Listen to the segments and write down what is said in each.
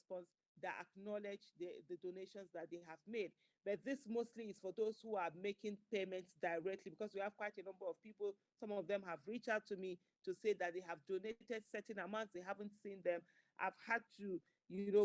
response that acknowledge the donations that they have made. But this mostly is for those who are making payments directly, because we have quite a number of people. Some of them have reached out to me to say that they have donated certain amounts, they haven't seen them. I've had to,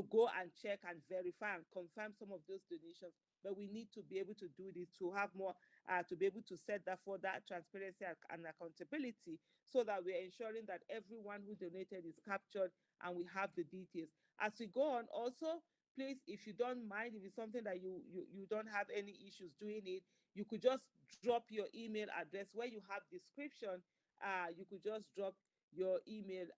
go and check and verify and confirm some of those donations. But we need to be able to do this, to have more, to be able to set that for that transparency and accountability, so that we're ensuring that everyone who donated is captured and we have the details. As we go on, also, please, if you don't mind, if it's something that you don't have any issues doing it, you could just drop your email address where you have description. You could just drop your email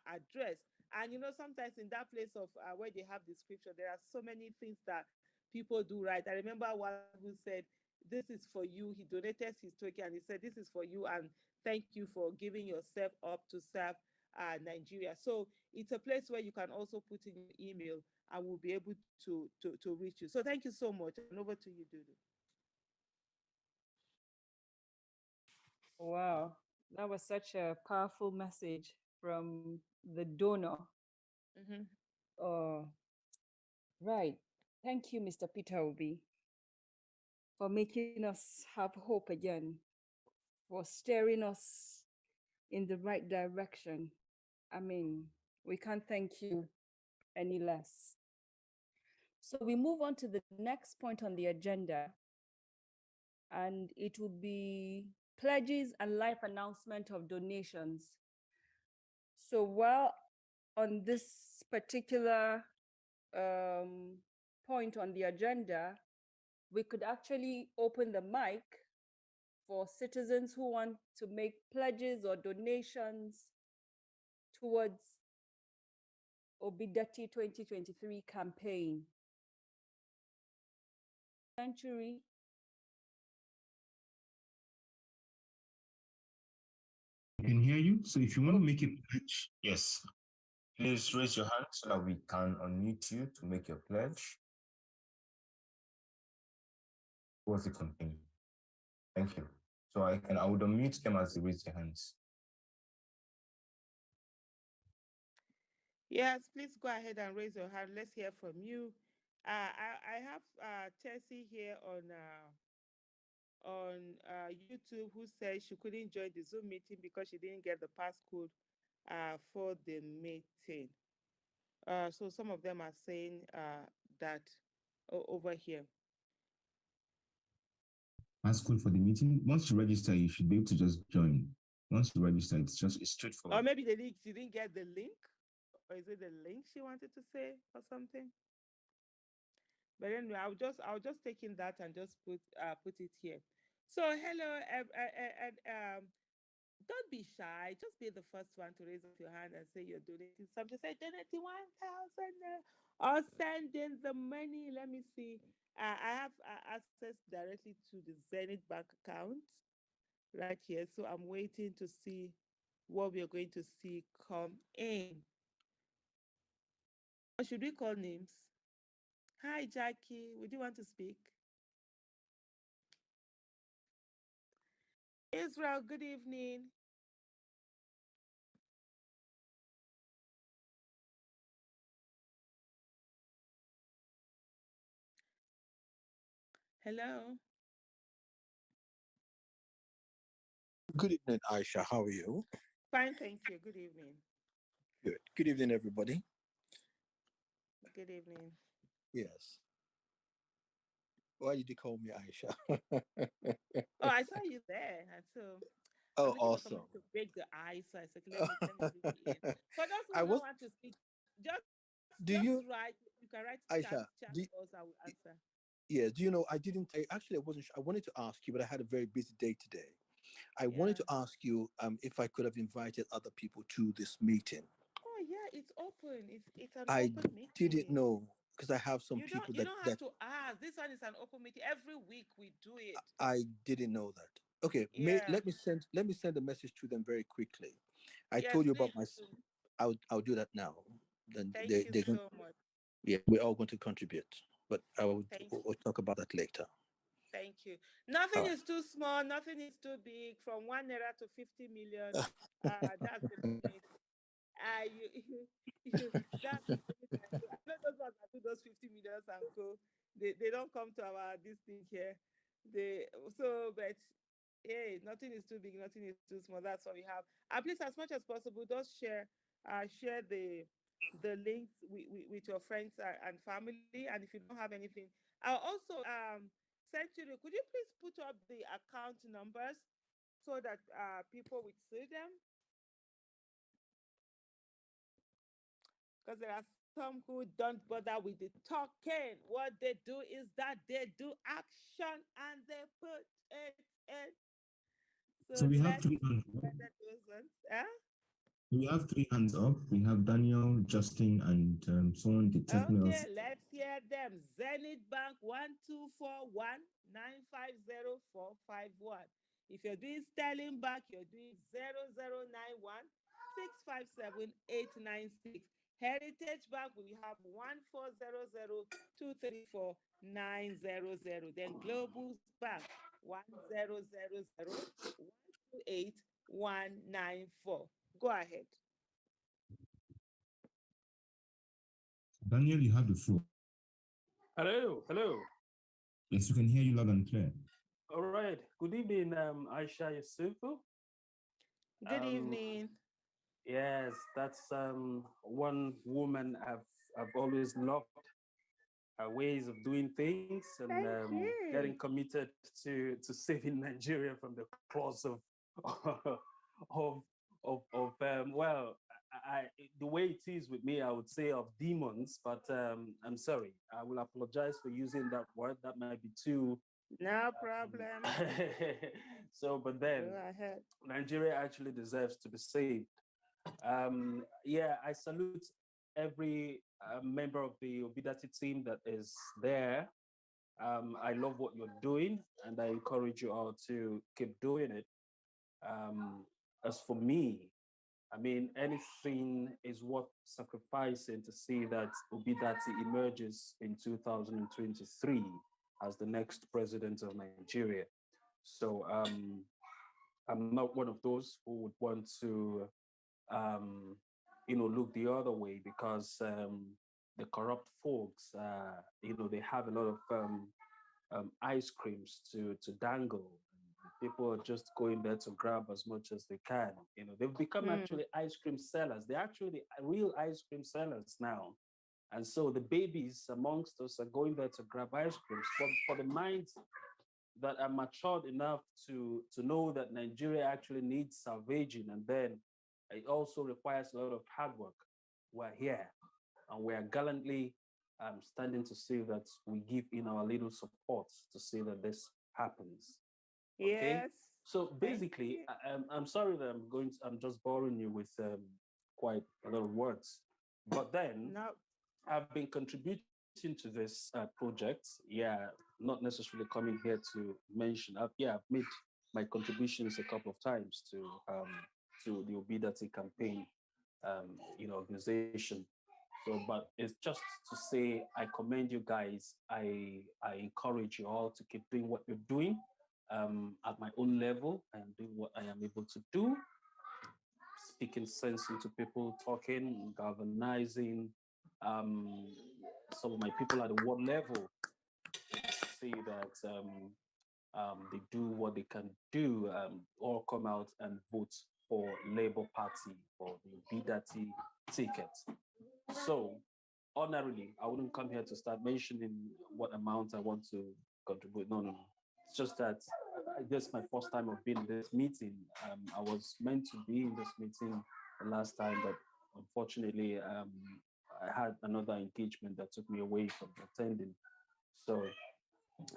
address. And sometimes in that place of where they have description, there are so many things that people do right. I remember one who said, "This is for you." He donated his token and he said, "This is for you, and thank you for giving yourself up to serve Nigeria." So it's a place where you can also put in your email and we'll be able to reach you. So thank you so much. And over to you, Dudu. Wow, that was such a powerful message from the donor. Mm-hmm. Oh, right. Thank you, Mr. Peter Obi, for making us have hope again, for steering us in the right direction. I mean, we can't thank you any less. So we move on to the next point on the agenda, and it will be pledges and live announcement of donations. So while on this particular point on the agenda, we could actually open the mic for citizens who want to make pledges or donations towards Obi Datti 2023 campaign. Century. I can hear you. So if you want to make a pledge, yes, please raise your hand so that we can unmute you to make your pledge. What's the campaign? Thank you. So I would unmute them as they raise their hands. Yes, please go ahead and raise your hand. Let's hear from you. I have Tessie here on YouTube, who says she couldn't join the Zoom meeting because she didn't get the passcode for the meeting. So some of them are saying that over here. Passcode for the meeting. Once you register, you should be able to just join. Once you register, it's straightforward. Or maybe the link, she didn't get the link. Or is it the link she wanted to say or something? But anyway, I'll just take in that and just put it here. So hello, don't be shy. Just be the first one to raise up your hand and say you're donating something. Say donating 1,000 or send in the money. Let me see. I have access directly to the Zenith bank account right here. So I'm waiting to see what we are going to see come in. Or should we call names? Hi, Jackie. Would you want to speak? Israel, good evening. Hello. Good evening, Aisha. How are you? Fine, thank you. Good evening. Good. Good evening, everybody. Good evening. Yes. Why did you call me Aisha? Oh, I saw you there. And so Oh, I'm waiting for someone awesome. to break the ice. So I said, let me bring you in. For those who I don't was. want to speak, just Do you, write. You can write chat Aisha? Do, us. I will answer. yeah. Do you know? I didn't. I wasn't. I wanted to ask you, but I had a very busy day today. I wanted Yeah. to ask you if I could have invited other people to this meeting. Oh yeah, it's open. It's an I open didn't meeting. know because I have some You don't people you that don't have that to ask. This one is an open meeting. Every week we do it. I didn't know that. Okay, Yeah. let me send a message to them very quickly. I Yes, told you about please my. do. I'll do that now. Then Thank you they're going. so much. Yeah, we're all going to contribute, but Thank we'll talk about that later. Thank you. All Nothing right. is too small, nothing is too big. From 1 naira to 50 million, that's the limit. You, that's the limit. I don't this thing here. They so but hey, nothing is too big, nothing is too small. That's what we have. And please, as much as possible, just share the links with your friends and family. And if you don't have anything, I'll also send you. Could you please put up the account numbers so that people would see them? Because there are some who don't bother with the talking. What they do is that they do action and they put it in. So So we have let's three hands up. gather those ones. Huh? We have three hands up. We have Daniel, Justin, and someone did tell me Okay, else. let's hear them. Zenith Bank 1241 950 451. If you're doing Sterling Bank, you're doing 0091 657 896. Heritage Bank, we have 1400 234 900. Then Global Bank 1000 128 194. Go ahead. Daniel, you have the floor. Hello, hello. Yes, we can hear you loud and clear. All right. Good evening, Aisha Yusufu. Good evening. Yes, that's one woman I've always loved her ways of doing things and Thank you. getting committed to saving Nigeria from the claws of of well, I the way it is with me, I would say of demons, but I'm sorry. I will apologize for using that word. That might be too. No problem. So, but then Go ahead. Nigeria actually deserves to be saved. Yeah, I salute every member of the Obi Datti team that is there. I love what you're doing, and I encourage you all to keep doing it. As for me, I mean, anything is worth sacrificing to see that Obi Datti emerges in 2023 as the next president of Nigeria. So I'm not one of those who would want to, um, look the other way because the corrupt folks, they have a lot of ice creams to dangle. People are just going there to grab as much as they can. They've become actually ice cream sellers. They're actually the real ice cream sellers now. And so the babies amongst us are going there to grab ice creams. But for the minds that are matured enough to know that Nigeria actually needs salvaging, and then it also requires a lot of hard work. We're here, and we are gallantly standing to see that we give in our little support to see that this happens. Okay. Yes. So basically, I'm sorry that I'm just boring you with quite a lot of words, but then No. I've been contributing to this project. Yeah, not necessarily coming here to mention. I've made my contributions a couple of times to the Obi Datti campaign, organization. So, but it's just to say I commend you guys. I encourage you all to keep doing what you're doing at my own level and do what I am able to do, speaking sense into people, talking, galvanizing some of my people at the world level to see that they do what they can do, or come out and vote for Labour Party for the Obi Datti ticket. So, ordinarily, I wouldn't come here to start mentioning what amount I want to contribute. No, no, no. It's just that this is my first time of being in this meeting. I was meant to be in this meeting the last time, but unfortunately, I had another engagement that took me away from attending. So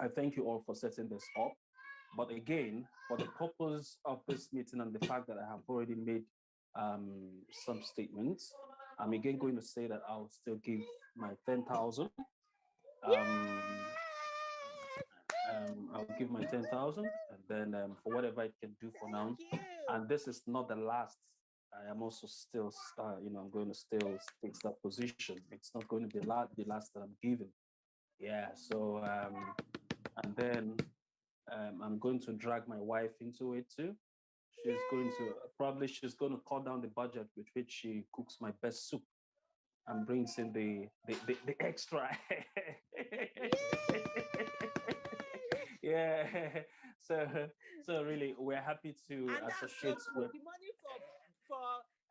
I thank you all for setting this up. But again, for the purpose of this meeting and the fact that I have already made some statements, I'm again going to say that I'll still give my 10,000. I'll give my 10,000, and then for whatever it can do for now. And this is not the last. I am also still, I'm going to still take that position. It's not going to be the last that I'm giving. Yeah. So, and then I'm going to drag my wife into it too. She's going to cut down the budget with which she cooks my best soup and brings in the extra. Yeah. So so really, we're happy to And that's associate not with. the money for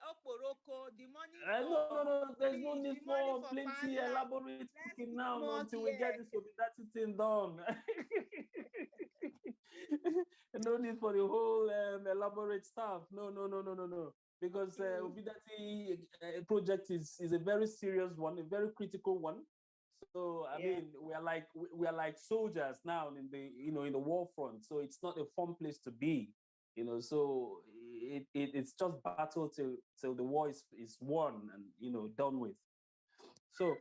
Oporoko, the money No. for There's no fish, need the money for for plenty panda. elaborate Let's cooking be now small until we get here. this Obidati thing done. No need for the whole elaborate stuff. No. Because Mm. Obidati project is a very serious one, a very critical one. So I Yeah. mean, we are like soldiers now in the in the war front. So it's not a fun place to be. So it's just battle till the war is won and done with. So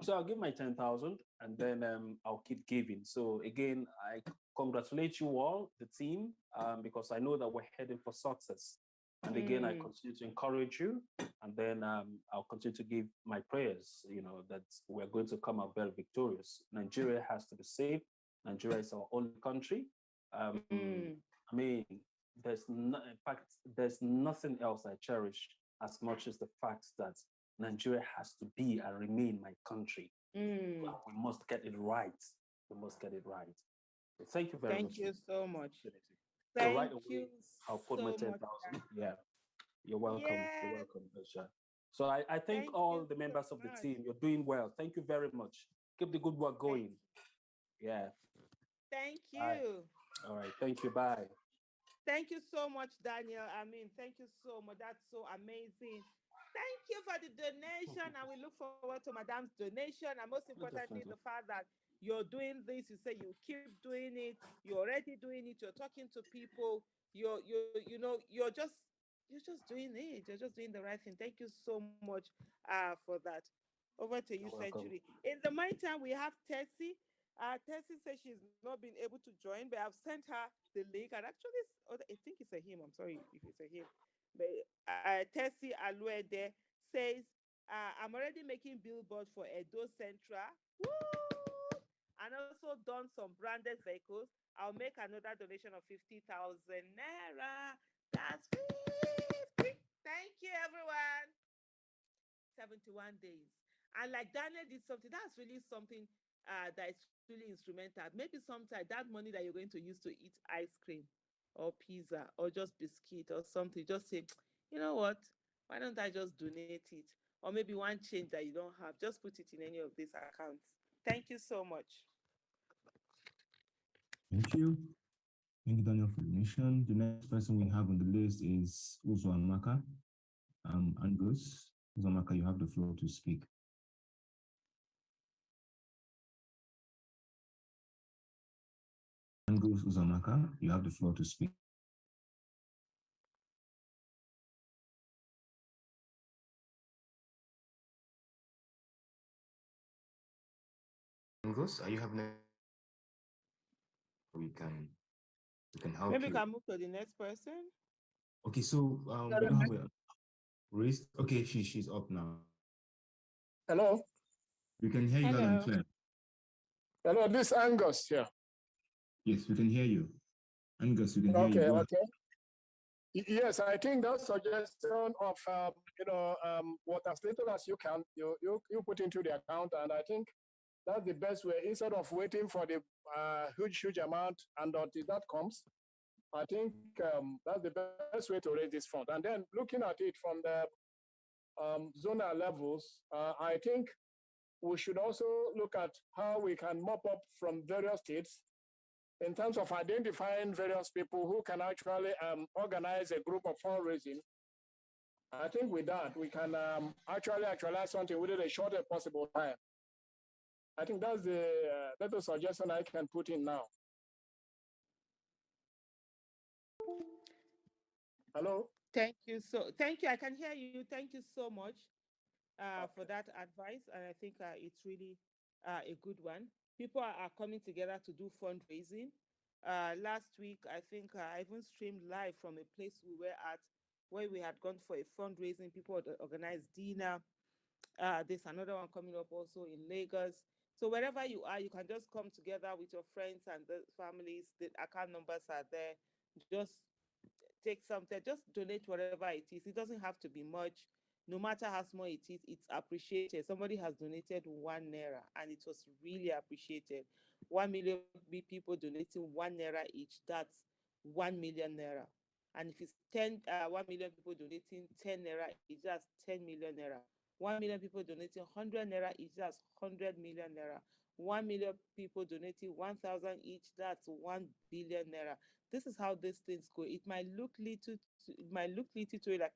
I'll give my 10,000 and then I'll keep giving. So again, I congratulate you all, the team, because I know that we're heading for success. And again, I Mm. continue to encourage you, and then I'll continue to give my prayers. That we're going to come out very victorious. Nigeria has to be safe. Nigeria is our only country. Mm. I mean, in fact, there's nothing else I cherish as much as the fact that Nigeria has to be and remain my country. Mm. We must get it right. We must get it right. So thank you very Thank much for you the so much. opportunity. So right Thank away, you I'll put my so much. 10,000. Yeah, you're welcome. You're Yes. welcome, Besha. So I thank Thank you all the so members of the much. team. You're doing well. Thank you very much. Keep the good work Thank, going. Yeah. thank Bye. you. All right. Thank you. Bye. Thank you so much, Daniel. I mean, thank you so much. That's so amazing. Thank you for the donation, and we look forward to Madam's donation. And most importantly, the Definitely. fact that you're doing this, you say you keep doing it, you're already doing it, you're talking to people, you're just doing it. You're just doing the right thing. Thank you so much for that. Over to you, You're welcome. Century. In the meantime, we have Tessie. Tessie says she's not been able to join, but I've sent her the link. And actually, I think it's a him. I'm sorry if it's a him. But Tessie Aluede says, I'm already making billboards for Edo Central. Woo! And also done some branded vehicles. I'll make another donation of 50,000 naira. That's 50. Thank you, everyone. 71 days. And like Daniel did something, that's really something that is really instrumental. Maybe sometimes that money that you're going to use to eat ice cream or pizza or just biscuit or something, just say, you know what? Why don't I just donate it? Or maybe one change that you don't have, just put it in any of these accounts. Thank you so much. Thank you. Thank you, Daniel, for the donation. The next person we have on the list is Uzo Amaka. Angus. Uzo Amaka, you have the floor to speak. Angus Uzamaka, you have the floor to speak. Angus, are you having a we can help Maybe we you? can move to the next person. Okay, so we don't have a raised. Okay, she's up now. Hello. We can hear you loud and Hello. clear. Hello, this is Angus here. Yes, we can hear you. Angus, we can hear you. Okay, Go ahead. okay. Yes, I think that suggestion of what as little as you can, you put into the account, and I think that's the best way. Instead of waiting for the huge amount and until that comes, I think that's the best way to raise this fund. And then looking at it from the zonal levels, I think we should also look at how we can mop up from various states in terms of identifying various people who can actually organize a group of fundraising. I think with that, we can actually actualize something within a shortest possible time. I think that's the little suggestion I can put in now. Hello? Thank you. I can hear you. Thank you so much for that advice. And I think it's really a good one. People are coming together to do fundraising. Last week, I think I even streamed live from a place we were at where we had gone for a fundraising. People had organized dinner. There's another one coming up also in Lagos. So wherever you are, you can just come together with your friends and the families. The account numbers are there. Just take something, just donate whatever it is. It doesn't have to be much. no matter how small it is, it's appreciated. Somebody has donated 1 naira and it was really appreciated. 1 million people donating 1 naira each, that's 1 million naira. And if it's 1 million people donating 10 naira each, that's 10 million naira. 1 million people donating 100 naira each, that's 100 million naira. 1 million people donating 1,000 each, that's 1 billion naira. This is how these things go. It might look little, it might look little to you like,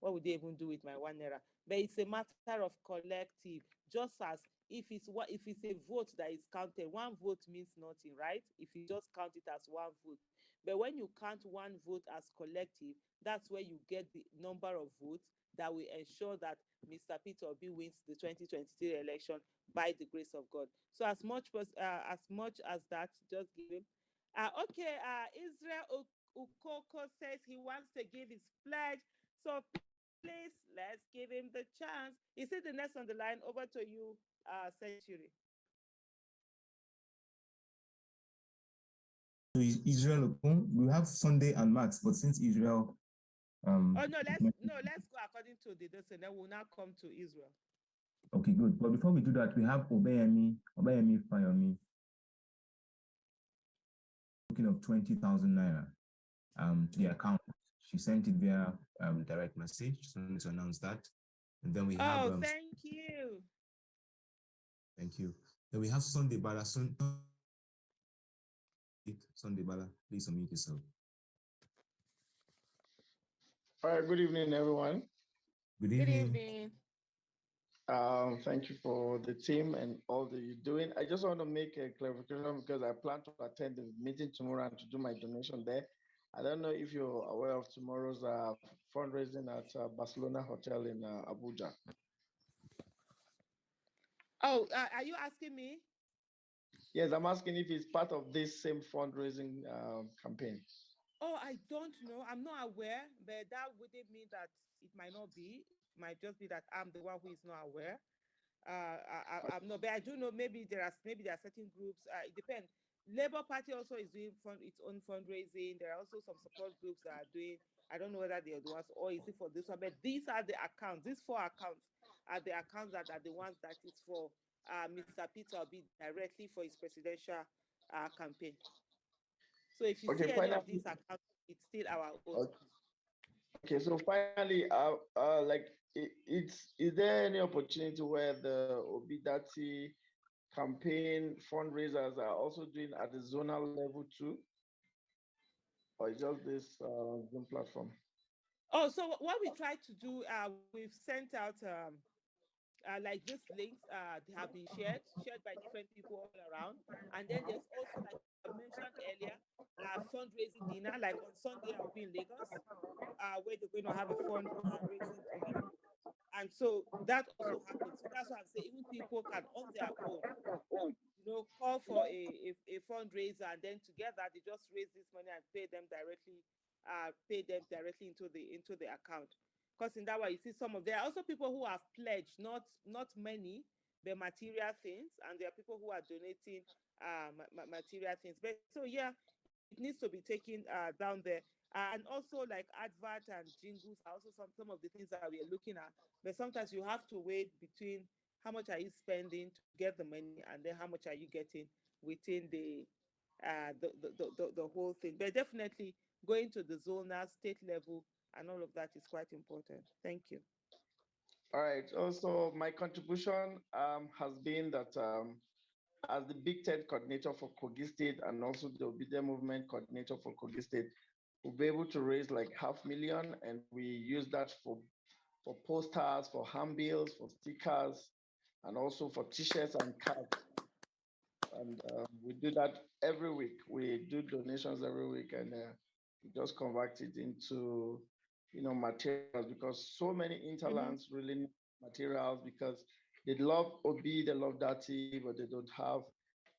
what would they even do with my 1 naira? But it's a matter of collective. Just as if it's a vote that is counted, one vote means nothing, right? If you just count it as one vote. But when you count one vote as collective, that's where you get the number of votes that will ensure that Mr. Peter Obi wins the 2023 election by the grace of God. So as much as that, just give him. Okay, Israel Ukoko says he wants to give his pledge. So please, let's give him the chance. Is it the next on the line? Over to you, Century. So Israel, we have Sunday and Max, but since Israel, Oh let's go according to the this, and then we'll now come to Israel. okay, good. But before we do that, we have Obeyemi Fayomi, looking of 20,000 naira to the account. She sent it via direct message. Just wanted to announce that. And then we have thank you. Thank you. Then we have Sunday Bala. Sunday Bala, please unmute yourself. All right, good evening, everyone. Good Good evening. evening. Thank you for the team and all that you're doing. I just want to make a clarification because I plan to attend the meeting tomorrow and to do my donation there. I don't know if you're aware of tomorrow's fundraising at Barcelona Hotel in Abuja. Oh, are you asking me? Yes, I'm asking if it's part of this same fundraising campaign. Oh, I don't know. I'm not aware, but that wouldn't mean that it might not be. It might just be that I'm the one who is not aware. I'm not, but I do know maybe there are certain groups. It depends. Labour Party also is doing its own fundraising. There are also some support groups that are doing. I don't know whether they are the ones or is it for this one, but these are the accounts. These 4 accounts are the accounts that are the ones that is for Mr. Peter Obi directly for his presidential campaign. So if you Okay, see any finally, of these accounts, it's still our own. Okay, so finally, is there any opportunity where the Obi Datti campaign fundraisers are also doing at the zonal level too, or is just this Zoom platform? Oh, so what we try to do, we've sent out like these links. They have been shared by different people all around, and then there's also, like I mentioned earlier, fundraising dinner. Like on Sunday, I'll be in Lagos, where they're going to have a fundraising dinner. And so that also happens. So that's why I'm saying even people can on their own, call for a fundraiser, and then together they just raise this money and pay them directly into the account. Because in that way, you see there are also people who have pledged, not many, but material things, and there are people who are donating material things. But so yeah, it needs to be taken down there. And also like advert and jingles are also some of the things that we are looking at. But sometimes you have to wait between how much are you spending to get the money and then how much are you getting within the whole thing. But definitely going to the zonal, state level, and all of that is quite important. Thank you. All right. Also, my contribution has been that as the Big Tent coordinator for Kogi State and also the Obedient Movement coordinator for Kogi State, we'll be able to raise like 500,000, and we use that for posters, for handbills, for stickers, and also for T-shirts and cards. And we do that every week. We do donations every week, and we just convert it into materials, because so many interlands really need materials because they love Obi, they love Dati, but they don't have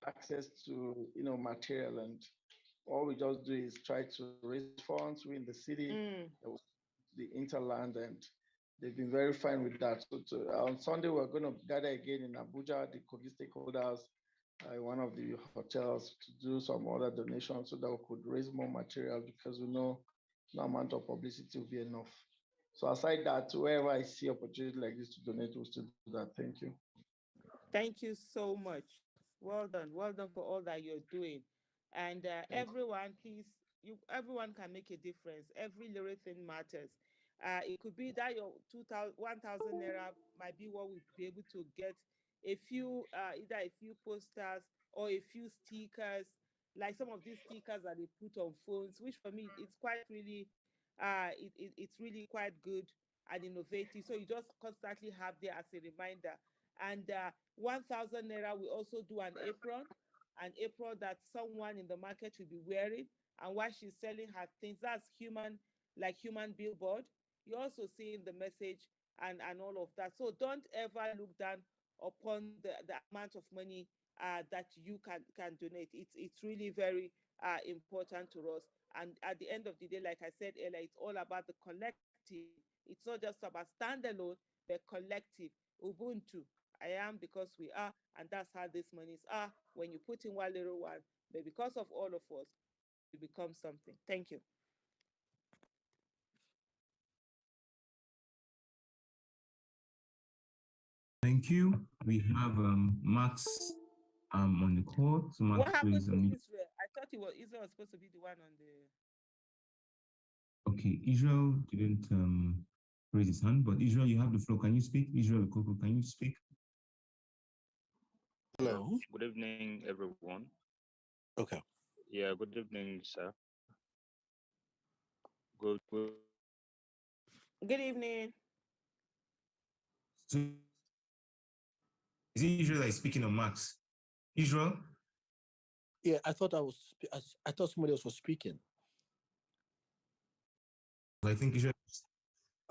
access to material. And all we just do is try to raise funds within the city, the interland, and they've been very fine with that. So on Sunday, we're going to gather again in Abuja, the Kogi stakeholders, one of the hotels, to do some other donations so that we could raise more material, because we know no amount of publicity will be enough. So aside that, wherever I see opportunity like this to donate, we'll still do that. Thank you. Thank you so much. Well done. Well done for all that you're doing. And Thank you. everyone, please, everyone can make a difference. Every little thing matters. It could be that your 2,000, 1,000 naira might be what we'll be able to get a few, either a few posters or a few stickers, like some of these stickers that they put on phones, which for me, it's quite really, it's really quite good and innovative. So you just constantly have there as a reminder. And 1,000 naira, we also do an apron that someone in the market will be wearing. And while she's selling her things, that's human, like human billboard. You're also seeing the message and all of that. So don't ever look down upon the amount of money that you can donate. It's really very important to us. And at the end of the day, like I said earlier, it's all about the collective. It's not just about standalone, but collective. Ubuntu. I am because we are, and that's how these monies are. When you put in one little one, but because of all of us, you become something. Thank you. Thank you. We have Max on the call. So Max, What happened please. to Israel? I thought Israel was supposed to be the one on the. Okay, Israel didn't raise his hand, but Israel, you have the floor. Can you speak? Israel Coco, can you speak? Hello. Good evening, everyone. Okay. Yeah, good evening, sir. Good. Good evening. So is it Israel that is speaking on Max? Israel? Yeah, I thought I thought somebody else was speaking. I think Israel.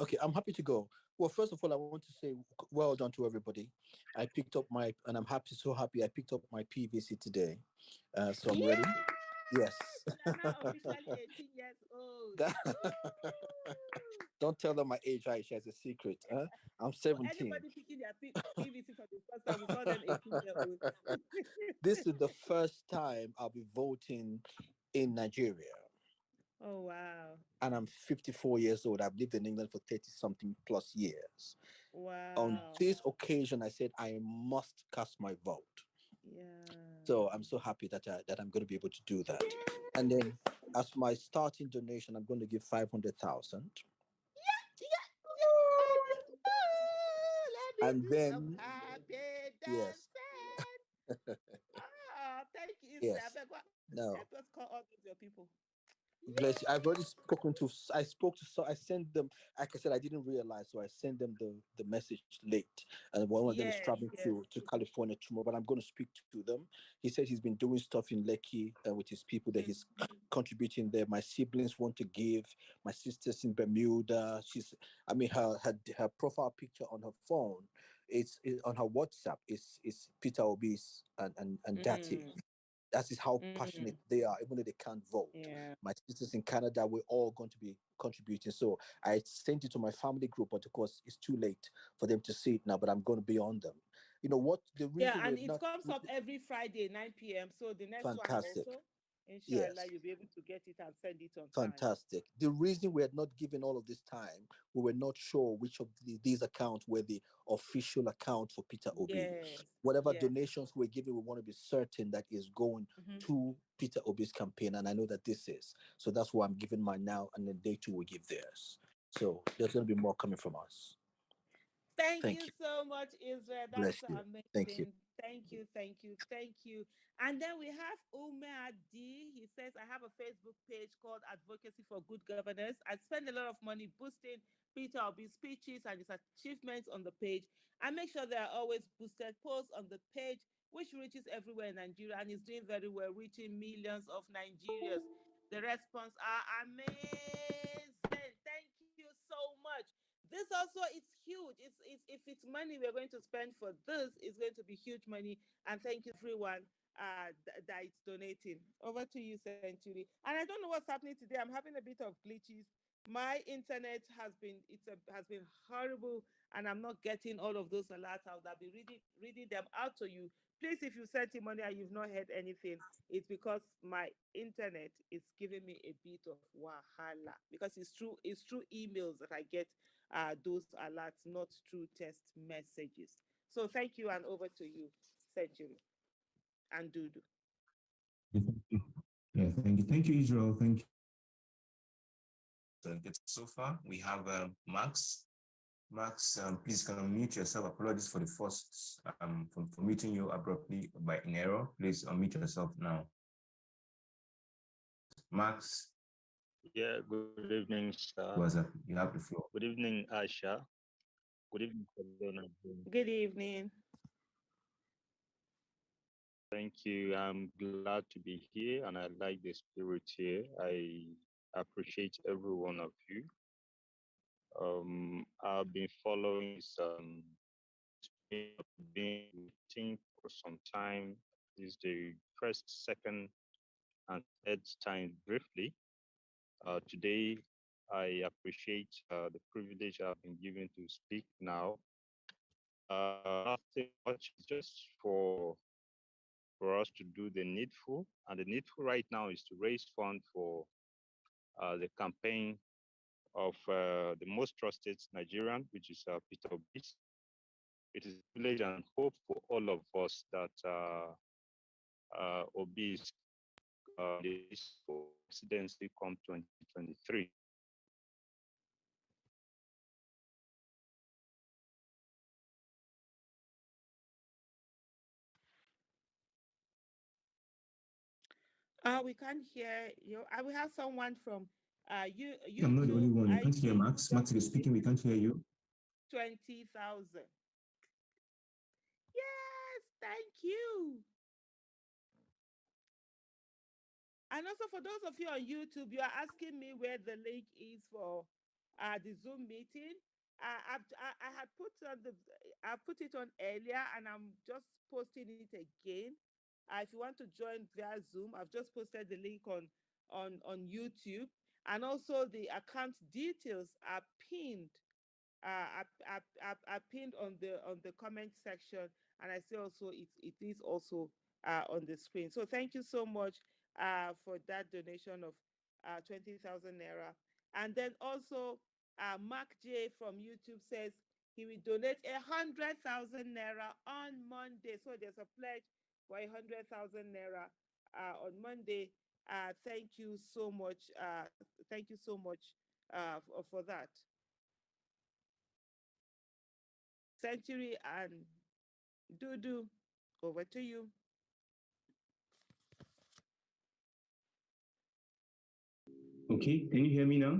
Okay, I'm happy to go. Well, first of all, I want to say well done to everybody. I picked up and I'm happy, so happy. I picked up my PVC today, so I'm ready. Yeah, Yes. you are now officially 18 years old. Don't tell them my age, Aisha. It's a secret. Huh? I'm So 17. anybody picking their PVC for the first time, we call them 18-year-olds. This is the first time I'll be voting in Nigeria. Oh, wow. And I'm 54 years old. I've lived in England for 30 something plus years. On Wow. this occasion, I said I must cast my vote. Yeah. So I'm so happy that I'm going to be able to do that. And then, as my starting donation, I'm going to give 500,000. Let me And do some then, happy yes, dancing. Thank you, Israel. yes, no. Help us call all those your people. Bless you. I've already spoken to. I spoke to. So I sent them. Like I said, I didn't realize, so I sent them the message late. And one of them is Yes, traveling yes. to California tomorrow. But I'm going to speak to them. He said he's been doing stuff in Lekki with his people that he's contributing there. My siblings want to give. My sister's in Bermuda. I mean, her profile picture on her phone. It's on her WhatsApp. Is Peter Obi's and Datti. Mm, That is how mm, passionate they are, even though they can't vote. yeah. My sisters in Canada, we're all going to be contributing. So I sent it to my family group, but of course, it's too late for them to see it now. But I'm going to be on them. You know what? The Yeah, reason and we're it not comes up every Friday, 9 p.m. So the next one fantastic. also, inshallah, Yes. you'll be able to get it and send it on time. Fantastic. The reason we had not given all of this time, we were not sure which of these accounts were the official account for Peter Obi. Yes, Whatever yes. donations we're giving, we want to be certain that is going Mhm. to Peter Obi's campaign. And I know that this is. So that's why I'm giving mine now. And then they too will give theirs. So there's going to be more coming from us. Thank Thank you you. so much, Israel. That's Bless so you. Thank you. amazing. Thank you, thank you, thank you. And then we have Umar D. He says, I have a Facebook page called Advocacy for Good Governance. I spend a lot of money boosting Peter Obi's speeches and his achievements on the page. I make sure there are always boosted posts on the page, which reaches everywhere in Nigeria and is doing very well, reaching millions of Nigerians. The response are amazing. Thank you so much. This also it's huge. It's if it's money we're going to spend for this, it's going to be huge money. And thank you everyone that it's donating. Over to you, Century. And I don't know what's happening today. I'm having a bit of glitches. My internet has been horrible, and I'm not getting all of those alerts out. I'll be reading them out to you. Please, if you sent him money and you've not heard anything, it's because my internet is giving me a bit of wahala because it's through emails that I get those alerts, not through text messages. So thank you, and over to you, Century and Dudu. Yeah, thank you. Thank you, Israel. Thank you. So far, we have Max. Max, please can unmute yourself. Apologies for the first for muting you abruptly by in error. Please unmute yourself now. Max. Yeah, good evening, sir. What's up? You have the floor. Good evening, Aisha. Good evening, everyone. Good evening. Thank you. I'm glad to be here, and I like the spirit here. I appreciate every one of you. I've been following this been waiting for some time. This is the first, second, and third time briefly. Today, I appreciate the privilege I've been given to speak now. Nothing much, just for us to do the needful. And the needful right now is to raise funds for the campaign of the most trusted Nigerian, which is Peter Obi. It is a privilege and hope for all of us that Obi is the list for presidency come 2023. We can't hear you. We have someone from you. I'm not the only one. You can't hear Max. Max is speaking. We can't hear you. 20,000. Yes, thank you. And also for those of you on YouTube, you are asking me where the link is for the Zoom meeting. I had put on I put it on earlier, and I'm just posting it again. If you want to join via Zoom, I've just posted the link on YouTube, and also the account details are pinned are pinned on the comment section, and I see also it is also on the screen. So thank you so much for that donation of 20,000 naira. And then also Mark J from YouTube says he will donate 100,000 naira on Monday. So there's a pledge for 100,000 naira on Monday. Thank you so much. Thank you so much for that. Century and Dudu, over to you. Okay, can you hear me now?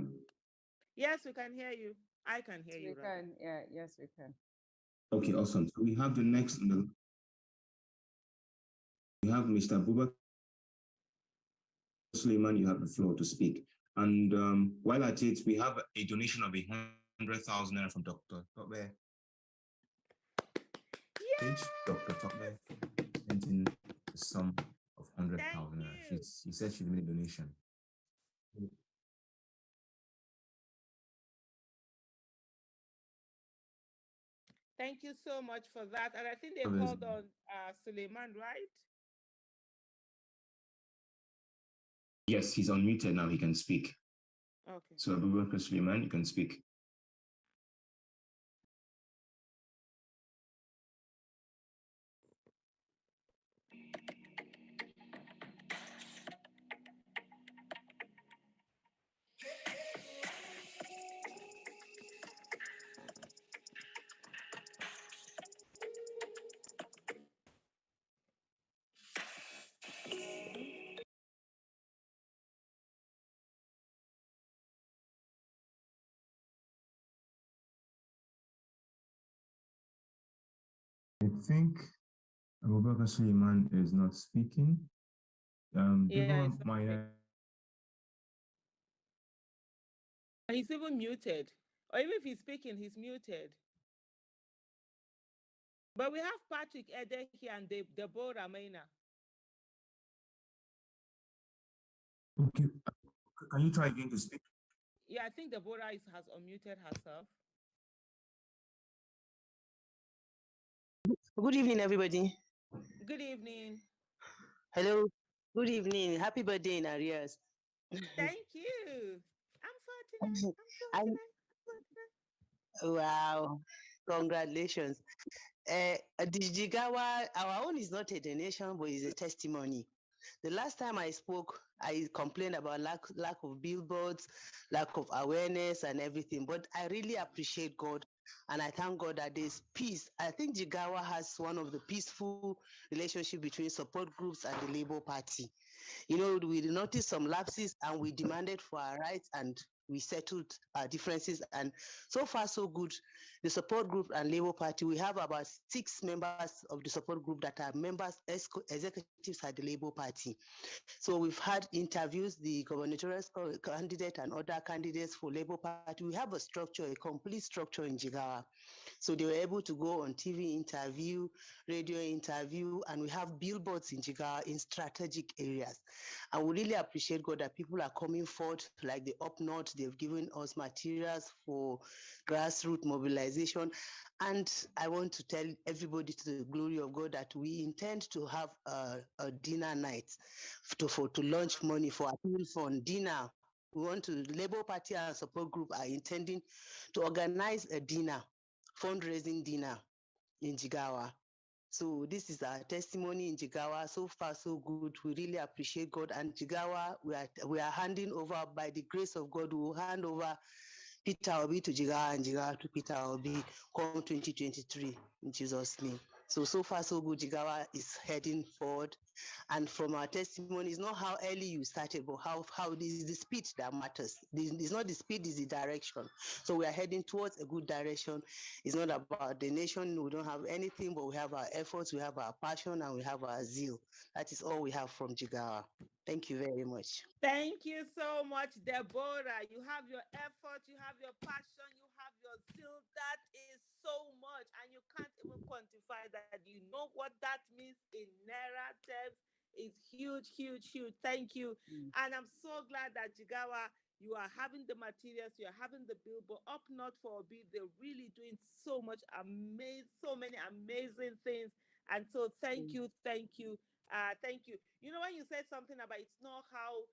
Yes, we can hear you. I can hear you. We can, yeah, yes, we can. Okay, awesome. So we have the next. We have Mr. Bubak Suleiman. You have the floor to speak. And while at it, we have a donation of 100,000 naira from Dr. Tokbe. Yes! Dr. Tokbe sent in the sum of 100,000 naira. She said she made a donation. Thank you so much for that. And I think they called on Suleiman, right? Yes, he's unmuted now. He can speak. Okay. So Abubakar Suleiman, you can speak. I think Abubakar Suleiman is not speaking. He's even muted. Or even if he's speaking, he's muted. But we have Patrick Ede here and Deborah Maina. Okay. Can you try again to speak? Yeah, I think Deborah has unmuted herself. Good evening, everybody. Good evening. Hello. Good evening. Happy birthday in arrears. Thank you. I'm 49. I'm 49. Wow. Congratulations. The Jigawa, our own is not a donation, but is a testimony. The last time I spoke, I complained about lack of billboards, lack of awareness and everything. But I really appreciate God and I thank God that there's peace. I think Jigawa has one of the peaceful relationship between support groups and the Labour Party. We noticed some lapses and we demanded for our rights and we settled our differences. And so far, so good. The support group and Labour Party, we have about 6 members of the support group that are members, executives at the Labour Party. So we've had interviews, the gubernatorial candidate and other candidates for Labour Party. We have a structure, a complete structure in Jigawa. So they were able to go on TV interview, radio interview, and we have billboards in Jigawa in strategic areas. And we really appreciate God that people are coming forward, like the Up North, they've given us materials for grassroots mobilization. And I want to tell everybody to the glory of God that we intend to have a dinner night to launch money for appeal fund dinner. We want to, Labour Party and support group are intending to organize a dinner, fundraising dinner in Jigawa. So this is our testimony in Jigawa. So far, so good. We really appreciate God. And Jigawa, we are handing over, by the grace of God, we will hand over Peter Obi to Jigawa and Jigawa to Peter Obi come 2023 in Jesus' name. So far, so good. Jigawa is heading forward. And from our testimony, it's not how early you started, but how it is the speed that matters. It's not the speed, it's the direction. So we are heading towards a good direction. It's not about the nation. We don't have anything, but we have our efforts, we have our passion, and we have our zeal. That is all we have from Jigawa. Thank you very much. Thank you so much, Deborah. You have your effort, you have your passion, you have your zeal. That is so much, and you can't even quantify that. You know what that means in Naira terms. It's huge, huge, huge. Thank you. And I'm so glad that Jigawa, you are having the materials, you are having the billboard up north for Obi. They're really doing so many amazing things. And so thank you, thank you. You know, when you said something about it's not how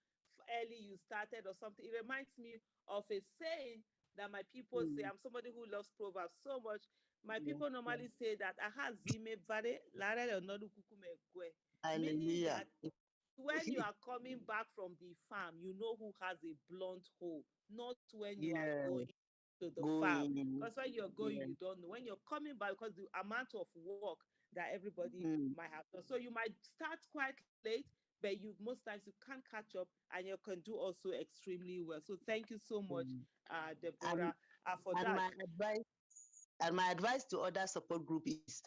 early you started or something, it reminds me of a saying that my people say. I'm somebody who loves proverbs so much. My people normally say that aha zime vare lare onodu kukume kwe," meaning Hallelujah. that when you are coming back from the farm, you know who has a blunt hole, not when you are Yeah, going to the farm. going. Because when you're going, Yeah. you don't know. When you're coming back, because the amount of work that everybody Mm, might have done. So you might start quite late, but you most times you can't catch up and you can do also extremely well. So thank you so much, mm. And Deborah, for and that. my advice to other support group is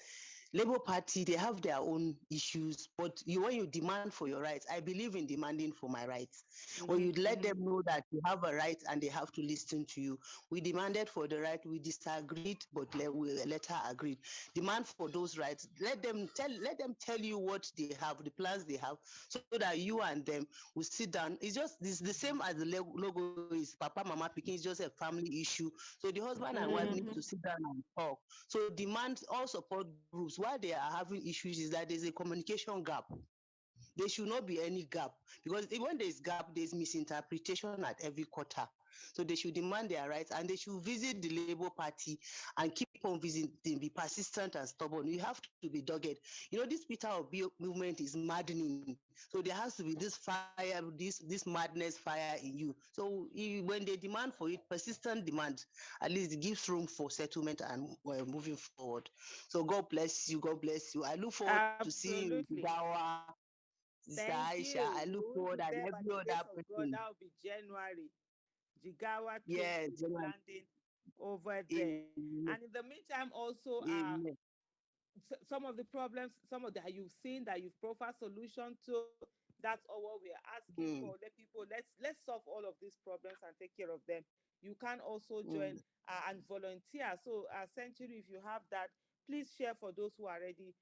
Labour Party, they have their own issues, but when you demand for your rights, I believe in demanding for my rights. When you let them know that you have a right and they have to listen to you. We demanded for the right, we disagreed, but we later agreed. Demand for those rights. Let them tell you what they have, the plans they have, so that you and them will sit down. It's the same as the logo is Papa Mama Picking, it's just a family issue. So the husband and wife need to sit down and talk. So demand all support groups, why they are having issues is that there's a communication gap. There should not be any gap, because when there's gap, there's misinterpretation at every quarter. So they should demand their rights and they should visit the Labour Party and keep on visiting, be persistent and stubborn. You have to be dogged. This Peter Obi movement is maddening. So there has to be this fire, this madness fire in you. So when they demand for it, persistent demand, at least it gives room for settlement and moving forward. So God bless you. God bless you. I look forward to seeing you in Absolutely. Jigawa, Sister Thank Aisha. you. I We look will forward be and there by every the grace other of God. person. That will be January. Jigawa train Yes, will be landing over there. Amen. And in the meantime, also, Amen. some of the problems, some of that you've seen that you've profiled solution to. That's all what we are asking Mm, for. Let people let's solve all of these problems and take care of them. You can also join mm, and volunteer. So, Century, if you have that, please share for those who are ready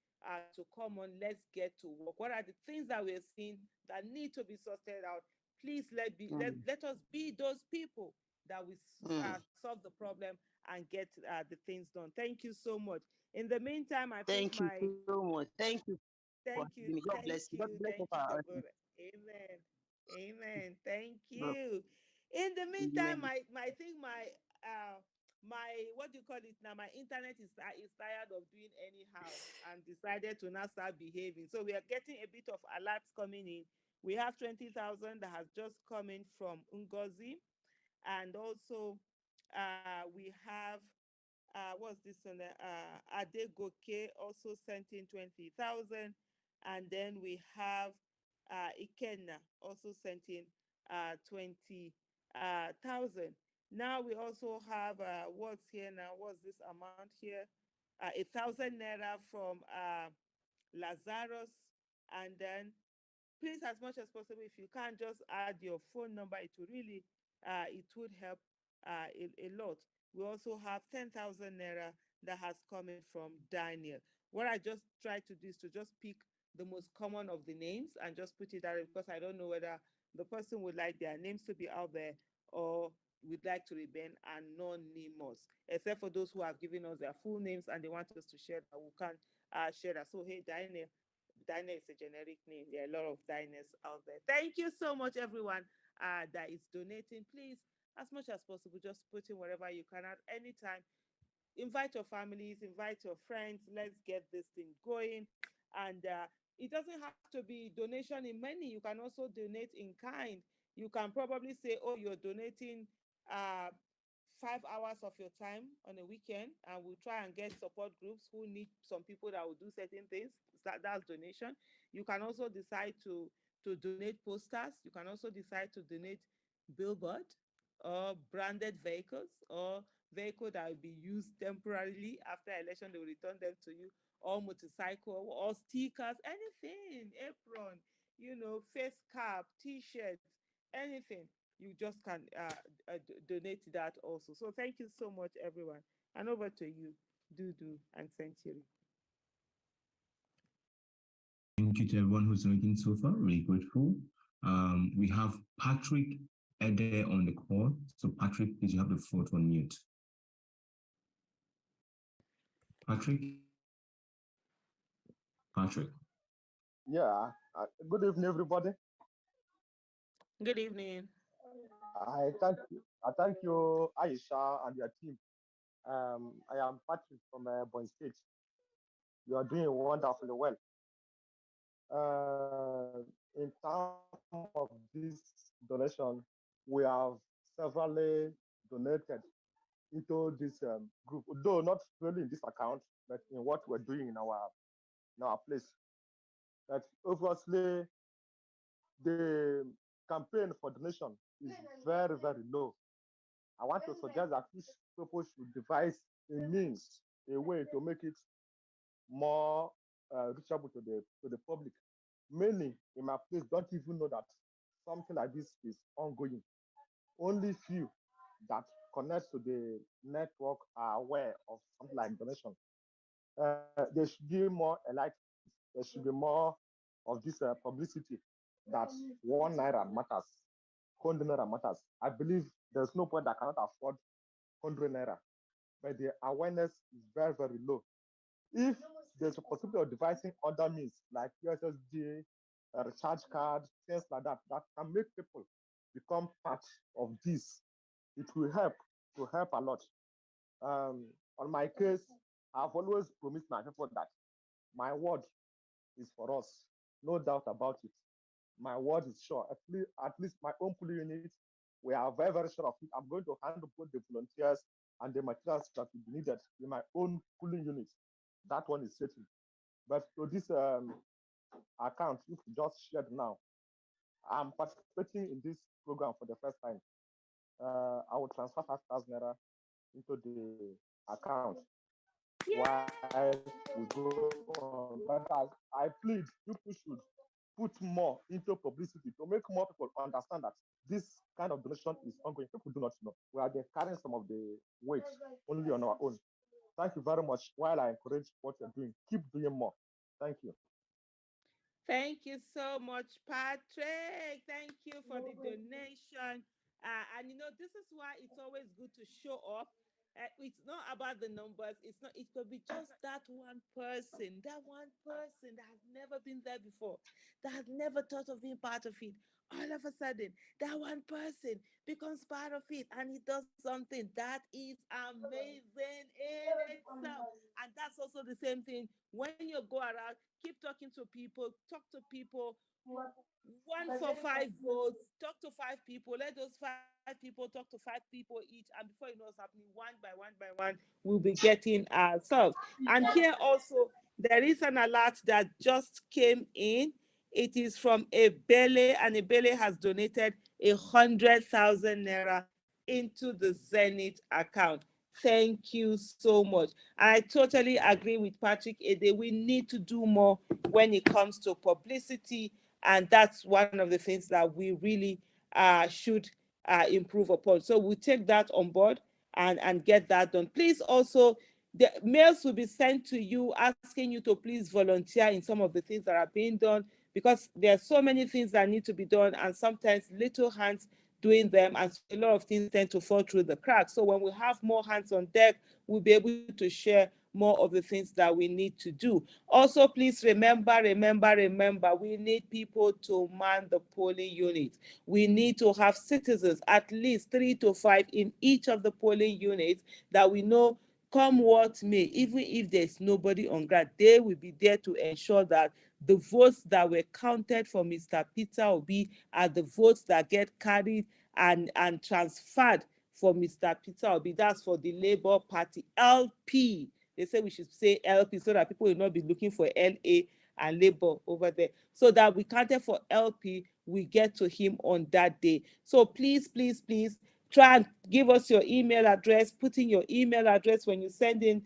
to come on. Let's get to work. What are the things that we're seeing that need to be sorted out? Please mm, let us be those people that will mm. solve the problem and get the things done. Thank you so much. In the meantime, I think Thank you so much. Thank you for thank having you, me. God bless you. God bless thank you, our Deborah. Amen. Amen. Thank God. you. In the meantime, Amen. I think my what do you call it now? My internet is tired of doing anyhow and decided to now start behaving. So we are getting a bit of alerts coming in. We have 20,000 that has just come in from Ngozi, and also we have what's this one? Adegoke also sent in 20,000, and then we have Ikenna also sent in 20,000. Now we also have what's here now? What's this amount here? 1,000 naira from Lazarus, and then please, as much as possible, if you can't just add your phone number, it would help a lot. We also have 10,000 naira that has come in from Daniel. What I just tried to do is to just pick the most common of the names and just put it out, because I don't know whether the person would like their names to be out there or would like to remain anonymous, except for those who have given us their full names and they want us to share that. We can share that. So, hey, Daniel, Dinah is a generic name. There are a lot of diners out there. Thank you so much, everyone that is donating. Please, as much as possible, just put in whatever you can at any time. Invite your families, invite your friends. Let's get this thing going. And it doesn't have to be donation in money. You can also donate in kind. You can probably say, oh, you're donating 5 hours of your time on a weekend, and we'll try and get support groups who need some people that will do certain things. That's donation. You can also decide to donate posters. You can also decide to donate billboard or branded vehicles, or vehicle that will be used temporarily after election. They will return them to you, or motorcycle, or stickers, anything, apron, face cap, t-shirts, anything. You just can donate that also. So thank you so much, everyone. And over to you, Dudu and Century. Thank you to everyone who's donating so far. Really grateful. We have Patrick Ede on the call. So Patrick, please, you have the floor to unmute. Patrick? Patrick? Yeah. Good evening, everybody. Good evening. I thank you, Aisha, and your team. I am Patrick from Bonn State. You are doing wonderfully well. In terms of this donation, we have severally donated into this group, though not really in this account, but in what we're doing in our place. That obviously the campaign for donation is very, very low. I want to suggest that each people should devise a means, a way to make it more reachable to the public. Many in my place don't even know that something like this is ongoing. Only few that connect to the network are aware of something like donation. There should be more enlightenment. There should be more of this publicity that 1 naira matters, 100 naira matters. I believe there's no point that cannot afford 100 naira, but the awareness is very, very low. If there's a possibility of devising other means like USSD, recharge card, things like that, that can make people become part of this, it will help a lot. On my case, I've always promised my people that my word is for us, no doubt about it. My word is sure. At least my own polling unit, we are very, very sure of it. I'm going to handle both the volunteers and the materials that will be needed in my own polling unit. That one is certain. But to this account, if you just shared now, I'm participating in this program for the first time. I will transfer 5,000 naira into the account. While we go on, but I plead, people should put more into publicity to make more people understand that this kind of donation is ongoing. People do not know. We are carrying some of the weight only on our own. Thank you very much. While I encourage what you're doing, keep doing more. Thank you. Thank you so much, Patrick. Thank you for the donation. And this is why it's always good to show up It's not about the numbers. It's not. It could be just that one person. That one person that has never been there before, that has never thought of being part of it. All of a sudden, that one person becomes part of it, and he does something that is amazing in itself. And that's also the same thing when you go around. Keep talking to people. Talk to people. One for 5 votes, talk to 5 people, let those 5 people talk to 5 people each, and before you know what's happening, one, we'll be getting ourselves. And here also, there is an alert that just came in. It is from Ebele, and Ebele has donated 100,000 naira into the Zenith account. Thank you so much. I totally agree with Patrick Ede. We need to do more when it comes to publicity, and that's one of the things that we really should improve upon. So we take that on board and get that done. Please also, the mails will be sent to you asking you to please volunteer in some of the things that are being done, because there are so many things that need to be done, and sometimes little hands doing them, and a lot of things tend to fall through the cracks. So when we have more hands on deck, we'll be able to share more of the things that we need to do. Also, please remember, we need people to man the polling units. We need to have citizens, at least 3 to 5 in each of the polling units, that we know, come what may, even if there's nobody on ground, they will be there to ensure that the votes that were counted for Mr. Peter Obi are the votes that get carried and transferred for Mr. Peter Obi. That's for the Labour Party, LP. They say we should say LP so that people will not be looking for LA and Labour over there. So that we counted for LP, we get to him on that day. So please, try and give us your email address, put in your email address when you send in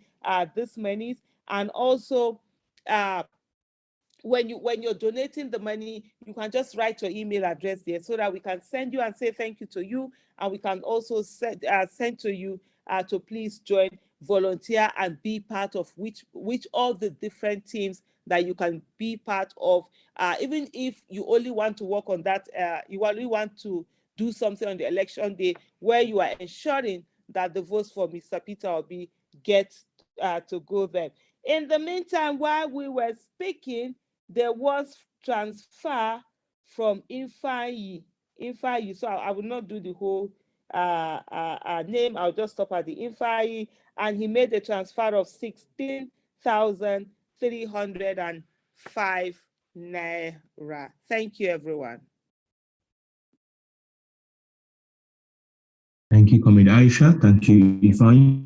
this monies. And also, when you're donating the money, you can just write your email address there so that we can send you and say thank you to you, and we can also send to you to please join, volunteer, and be part of which all the different teams that you can be part of. Even if you only want to work on that, you only want to do something on the election day where you are ensuring that the votes for Mr. Peter Obi get to go there. In the meantime, while we were speaking, there was transfer from Ifeanyi. So I will not do the whole name. I'll just stop at the Ifeanyi, and he made a transfer of 16,305 naira. Thank you, everyone. Thank you, Comrade Aisha. Thank you, Ifeanyi.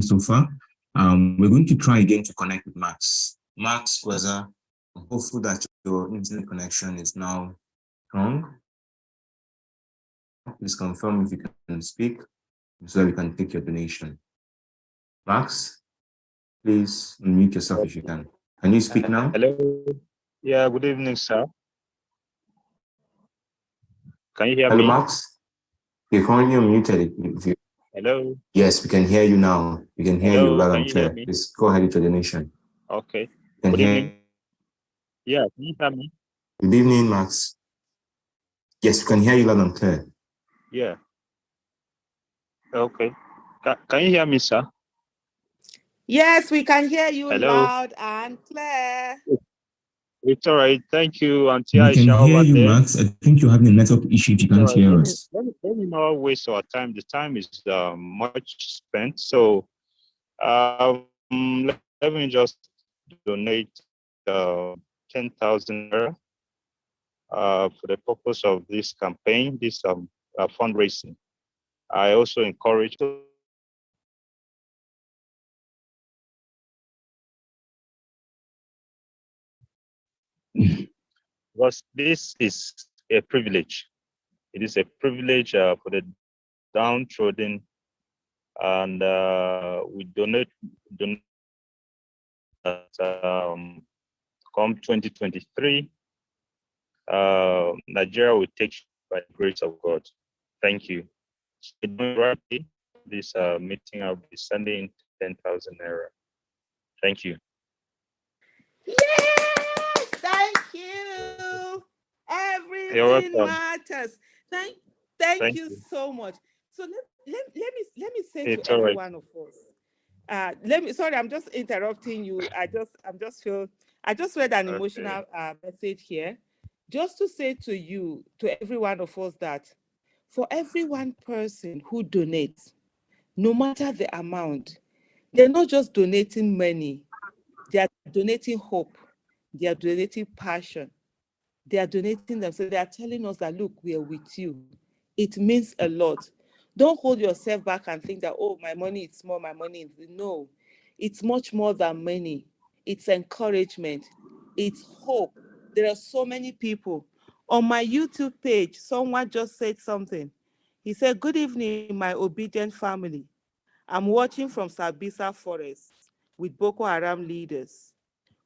So far, we're going to try again to connect with Max. Max Kwaza, I'm hopeful that your internet connection is now strong. Please confirm if you can speak so that we can take your donation. Max, please unmute yourself if you can. Can you speak now? Hello. Yeah, good evening, sir. Can you hear Hello, me? Max. You're currently unmuted. Hello. Yes, we can hear you now. We can hear you loud and clear. Please go ahead with your donation. Okay. Good evening. Yeah, can you hear me? Good evening, Max. Yes, we can hear you loud and clear. Yeah. Okay. Can you hear me, sir? Yes, we can hear you. Hello. Loud and clear. It's all right. Thank you, Auntie We can Aisha. hear you, Max. I think you're having a network issue if you can't hear us. Let me not waste our time. The time is much spent. So let me just donate 10,000 naira for the purpose of this campaign, this fundraising. I also encourage because this is a privilege. It is a privilege for the downtrodden, and we donate come 2023, Nigeria will take by the grace of God. Thank you. Right, this meeting, I'll be sending 10,000 naira. Thank you. Yes, thank you. Everything matters. Thank you so much. So let me say It's to all every right. one of us. Sorry, I'm just interrupting you. I just read an Okay. emotional message here, just to say to you, to every one of us, that for every one person who donates, no matter the amount, they're not just donating money, they are donating hope, they are donating passion, they are donating them. So they are telling us that, look, we are with you. It means a lot. Don't hold yourself back and think that, oh, my money is small, my money is. No, it's much more than money. It's encouragement, it's hope. There are so many people. On my YouTube page, someone just said something. He said, good evening, my obedient family. I'm watching from Sabisa Forest with Boko Haram leaders.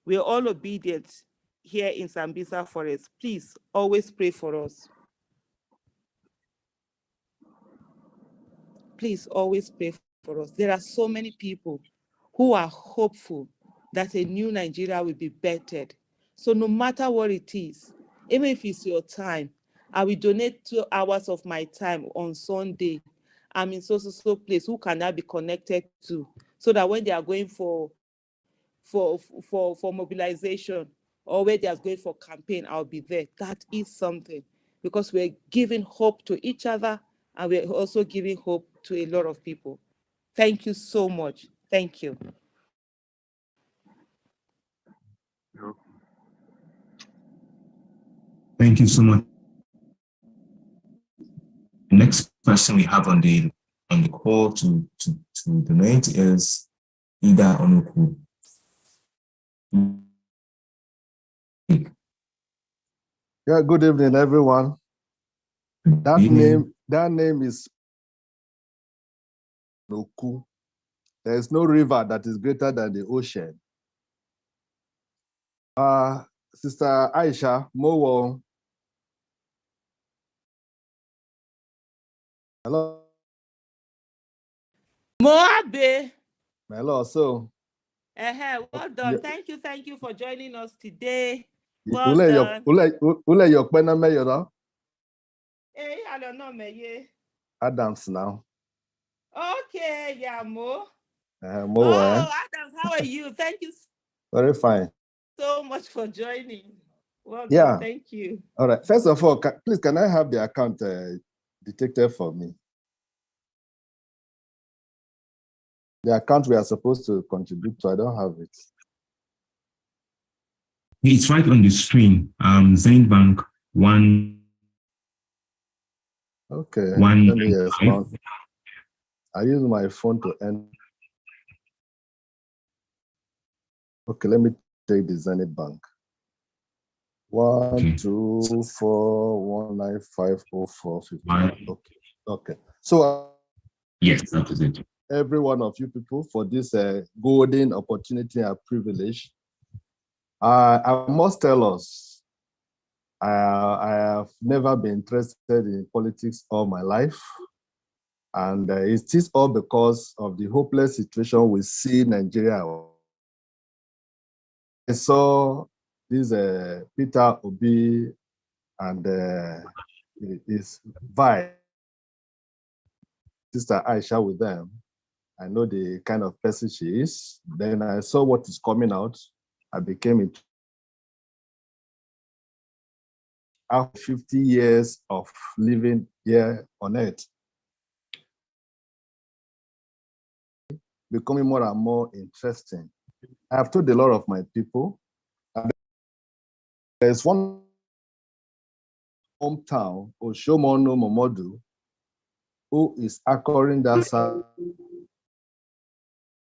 We are all obedient here in Sambisa Forest. Please always pray for us. Please always pray for us. There are so many people who are hopeful that a new Nigeria will be bettered. So no matter what it is, even if it's your time, I will donate 2 hours of my time on Sunday. I'm in so place. Who can I be connected to? So that when they are going for mobilization, or where they are going for campaign, I'll be there. That is something, because we're giving hope to each other, and we're also giving hope to a lot of people. Thank you so much. Thank you. Thank you so much. The next person we have on the call to donate is Ida Onuku. Yeah, good evening, everyone. That name is Onuku. There is no river that is greater than the ocean. Sister Aisha Mowo. Hello. Moabe. Hello. So. Well done. Thank you for joining us today. Well Well done. Hey, I don't know, me. Adams now. Okay, yeah, Mo. Mo, Adams, how are you? Thank you very fine. So much for joining. Well done. Yeah. Thank you. All right. First of all, please, can I have the account detected for me? The account we are supposed to contribute to, I don't have it. It's right on the screen. Zenith Bank 1. Okay. 1. Let me respond. I use my phone to enter. Okay, let me take the Zenith Bank. 124195045. Okay. Okay. So yes, that is it. Every one of you people for this golden opportunity and privilege. I must tell us, I have never been interested in politics all my life. And it is all because of the hopeless situation we see in Nigeria. I saw this Peter Obi and his vice, Sister Aisha with them. I know the kind of person she is. Then I saw what is coming out. I became interested. After 50 years of living here on earth, becoming more and more interesting. I have told a lot of my people. There's one hometown, Oshomono Momodu, who is occurring that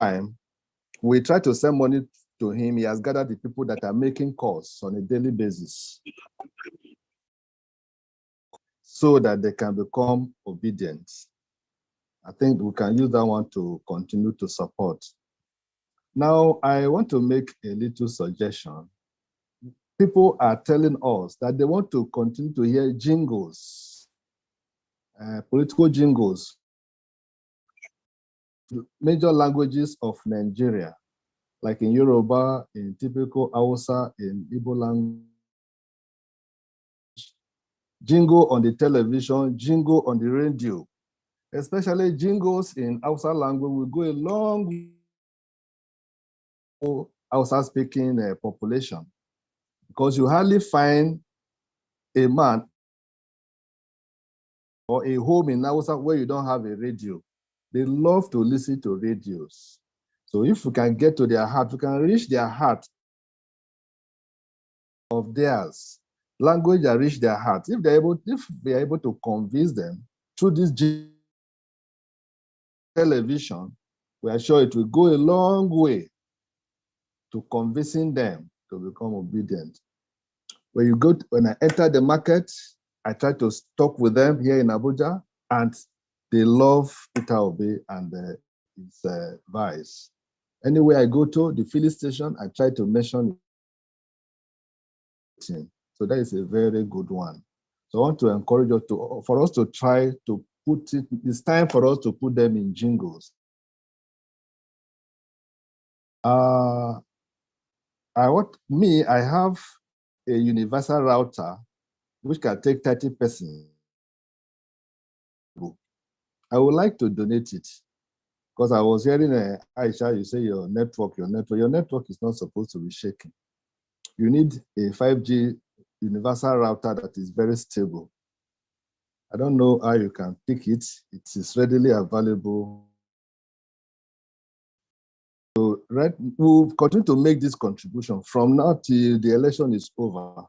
time. We try to send money to him. He has gathered the people that are making calls on a daily basis so that they can become obedient. I think we can use that one to continue to support. Now, I want to make a little suggestion. People are telling us that they want to continue to hear jingles, political jingles, major languages of Nigeria, like in Yoruba, in typical Hausa, in Igbo language, jingle on the television, jingle on the radio. especially jingles in Hausa language will go a long way to Hausa speaking population, because you hardly find a man or a home in Hausa where you don't have a radio. They love to listen to radios. So if we can get to their heart, we can reach their heart of theirs. Language that reach their heart. If we are able to convince them through this television, we are sure it will go a long way to convincing them to become obedient. When I enter the market, I try to talk with them here in Abuja, and they love Peter Obi and his vice. Anywhere I go to, the filling station, I try to mention it. So that is a very good one. So I want to encourage you for us to try to put it, it's time for us to put them in jingles. I have a universal router which can take 30 persons. I would like to donate it, because I was hearing Aisha, you say your network is not supposed to be shaking. You need a 5G universal router that is very stable. I don't know how you can pick it. It is readily available. So we'll continue to make this contribution from now till the election is over.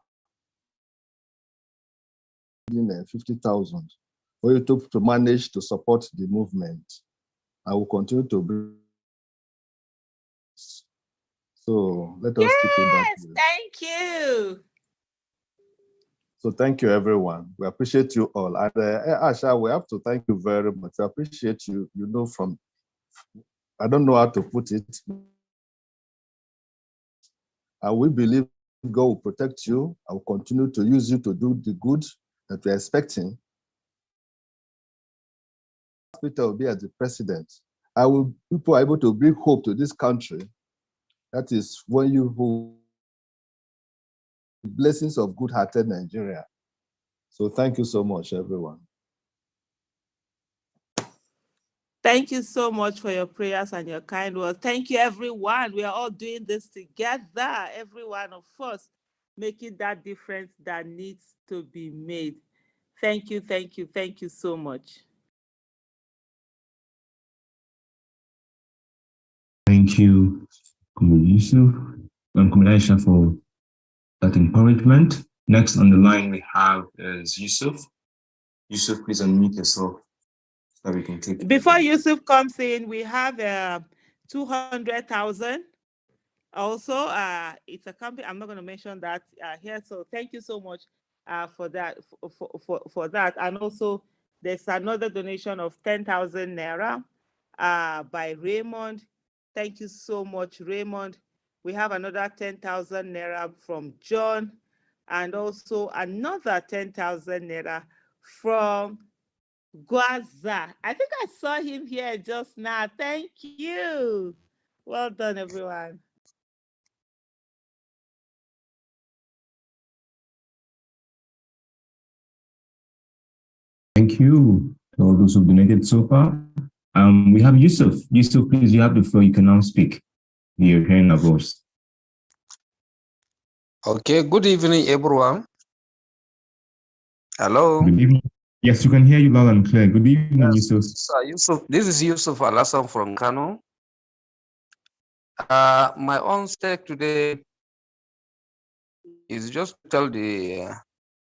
50,000 for you to manage to support the movement. I will continue to bring. So let us keep it that way. Thank you. So thank you, everyone. We appreciate you all. And Asha, we have to thank you very much. We appreciate you. You know, I don't know how to put it. And we believe God will protect you. I will continue to use you to do the good that we're expecting. Peter will be as the president. People are able to bring hope to this country. That is when you hold the blessings of good-hearted Nigeria. So thank you so much, everyone. Thank you so much for your prayers and your kind words. Thank you, everyone. We are all doing this together, every one of us, making that difference that needs to be made. Thank you, thank you, thank you so much. Thank you, Comrade Yusuf and Comrade Aisha, for that encouragement. Next on the line we have is Yusuf. Yusuf, please unmute yourself so we can take. Before Yusuf comes in, we have 200,000. Also, it's a company. I'm not going to mention that here. So thank you so much for that. For that, and also there's another donation of 10,000 naira by Raymond. Thank you so much, Raymond. We have another 10,000 naira from John, and also another 10,000 naira from Gwaza. I think I saw him here just now. Thank you. Well done, everyone. Thank you to all those who donated so far. We have Yusuf. Yusuf, please, you have the floor. You can now speak. You're hearing our voice. Okay, good evening, everyone. Hello. Good evening. Yes, you can hear you loud and clear. Good evening, Yes, Yusuf. this is Yusuf Alassan from Kano. My own stake today is just to tell the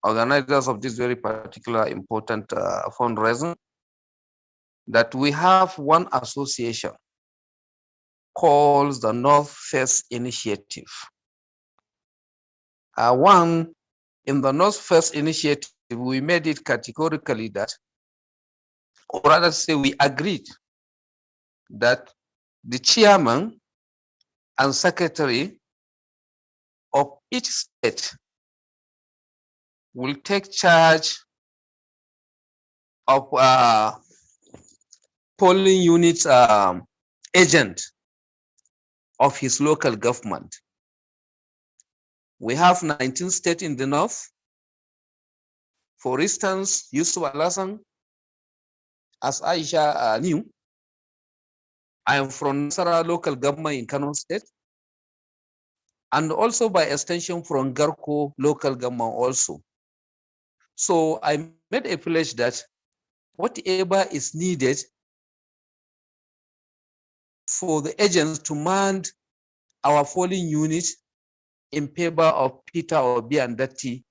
organizers of this very particular important fundraising that we have one association called the North First Initiative. In the North First Initiative, we made it categorically that, or rather say we agreed that the chairman and secretary of each state will take charge of polling units agent of his local government. We have 19 states in the north. For instance, Yusuf Alassan as Aisha knew, I am from Nasara local government in Kano State, and also by extension from Garko local government also. So I made a pledge that whatever is needed for the agents to man our polling unit in favor of Peter Obi and Datti,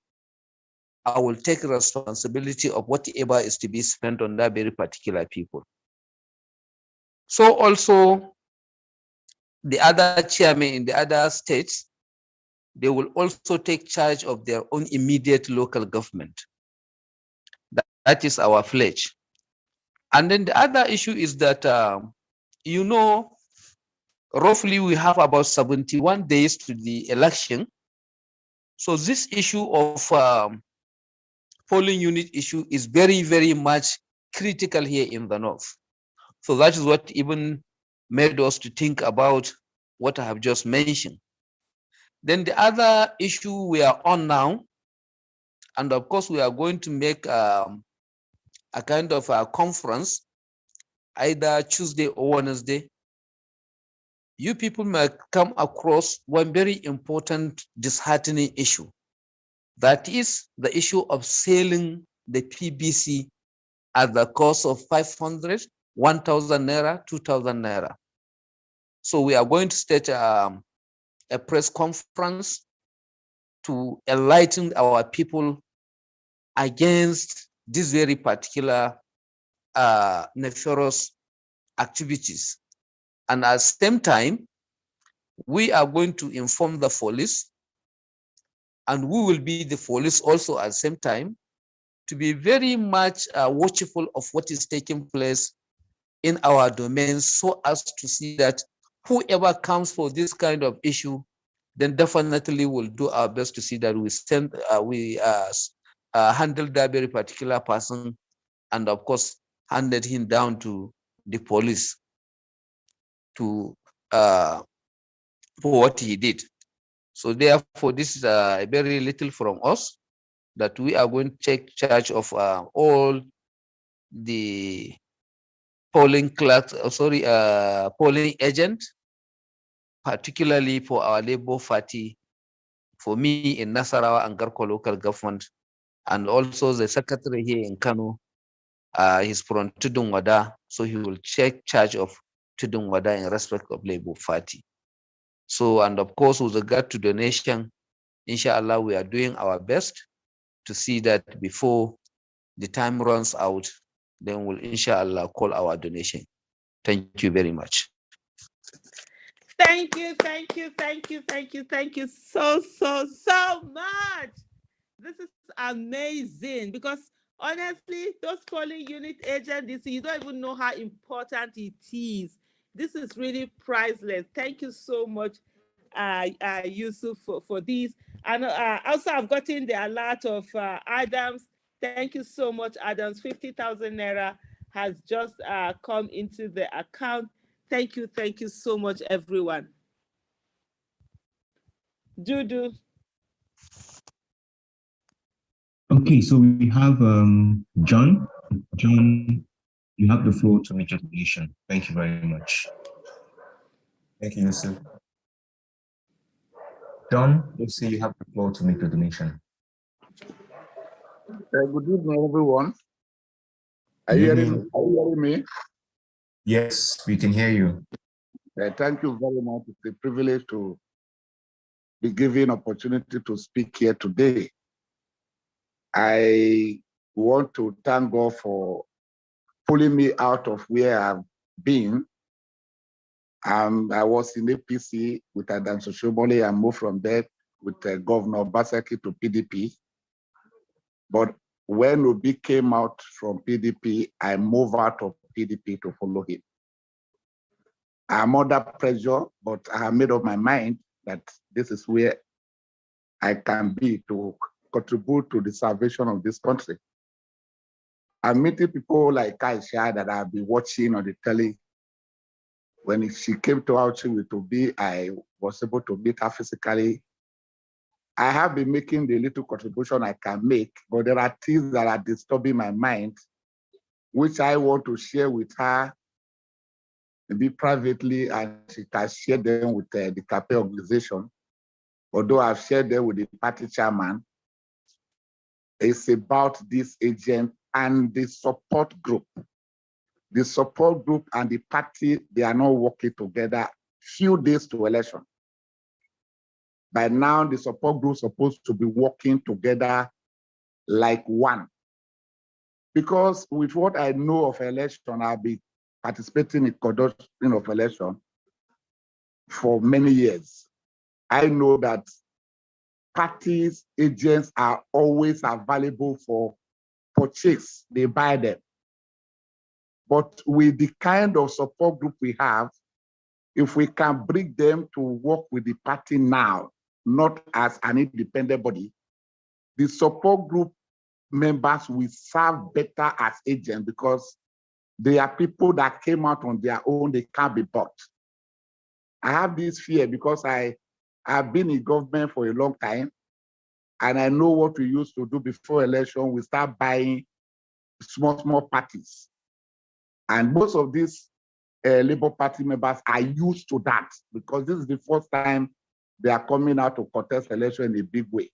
I will take responsibility of whatever is to be spent on that very particular people. So also the other chairmen in the other states, they will also take charge of their own immediate local government. That is our pledge. And then the other issue is that, you know, roughly we have about 71 days to the election. So this issue of polling unit issue is very, very much critical here in the North. So that is what even made us to think about what I have just mentioned. Then the other issue we are on now, and of course we are going to make a kind of a conference either Tuesday or Wednesday. You people might come across one very important disheartening issue. That is the issue of selling the PBC at the cost of 500, 1,000 naira, 2,000 naira. So we are going to stage a press conference to enlighten our people against this very particular nefarious activities. And at the same time, we are going to inform the police, and we will be the police also at the same time, to be very much watchful of what is taking place in our domain, so as to see that whoever comes for this kind of issue, then definitely we'll do our best to see that we handle that very particular person, and of course handed him down to the police to for what he did. So therefore, this is very little from us, that we are going to take charge of all the polling clerks, polling agent, particularly for our Labour Party, for me in Nasarawa and Garko local government, and also the secretary here in Kano, he's from Tudun Wada, so he will take charge of Tudun Wada in respect of Labour Party. So, and of course, with regard to donation, inshallah, we are doing our best to see that before the time runs out, then we'll inshallah call our donation. Thank you very much. Thank you so much. This is amazing, because honestly, those polling unit agents, you don't even know how important it is. This is really priceless. Thank you so much, Yusuf, for this. And also, I've gotten the alert of Adams. Thank you so much, Adams. 50,000 naira has just come into the account. Thank you so much, everyone. Judu. Okay, so we have John. John, you have the floor to make your donation. Thank you very much. Thank you, Yusuf. John, let's see, you have the floor to make the donation. Good evening, everyone. Are you hearing me? Yes, we can hear you. Thank you very much. It's a privilege to be given opportunity to speak here today. I want to thank God for pulling me out of where I've been. I was in APC with Adam Soshomole and moved from there with Governor Basaki to PDP. But when Obi came out from PDP, I moved out of PDP to follow him. I'm under pressure, but I have made up my mind that this is where I can be to contribute to the salvation of this country. I'm meeting people like Aisha that I've been watching on the telly. When she came to Auchi with Obi, I was able to meet her physically. I have been making the little contribution I can make, but there are things that are disturbing my mind which I want to share with her, maybe privately, and she can share them with the CAPE organization. Although I've shared them with the party chairman, it's about this agent and the support group. The support group and the party, they are not working together few days to election. By now, the support group is supposed to be working together like one. Because with what I know of election, I've been participating in conduction of election for many years. I know that parties, agents are always available for purchase. They buy them. But with the kind of support group we have, if we can bring them to work with the party now, not as an independent body, the support group members will serve better as agents because they are people that came out on their own, they can't be bought. I have this fear because I've been in government for a long time, and I know what we used to do before election. We start buying small parties. And most of these Labour Party members are used to that because this is the first time they are coming out to contest election in a big way.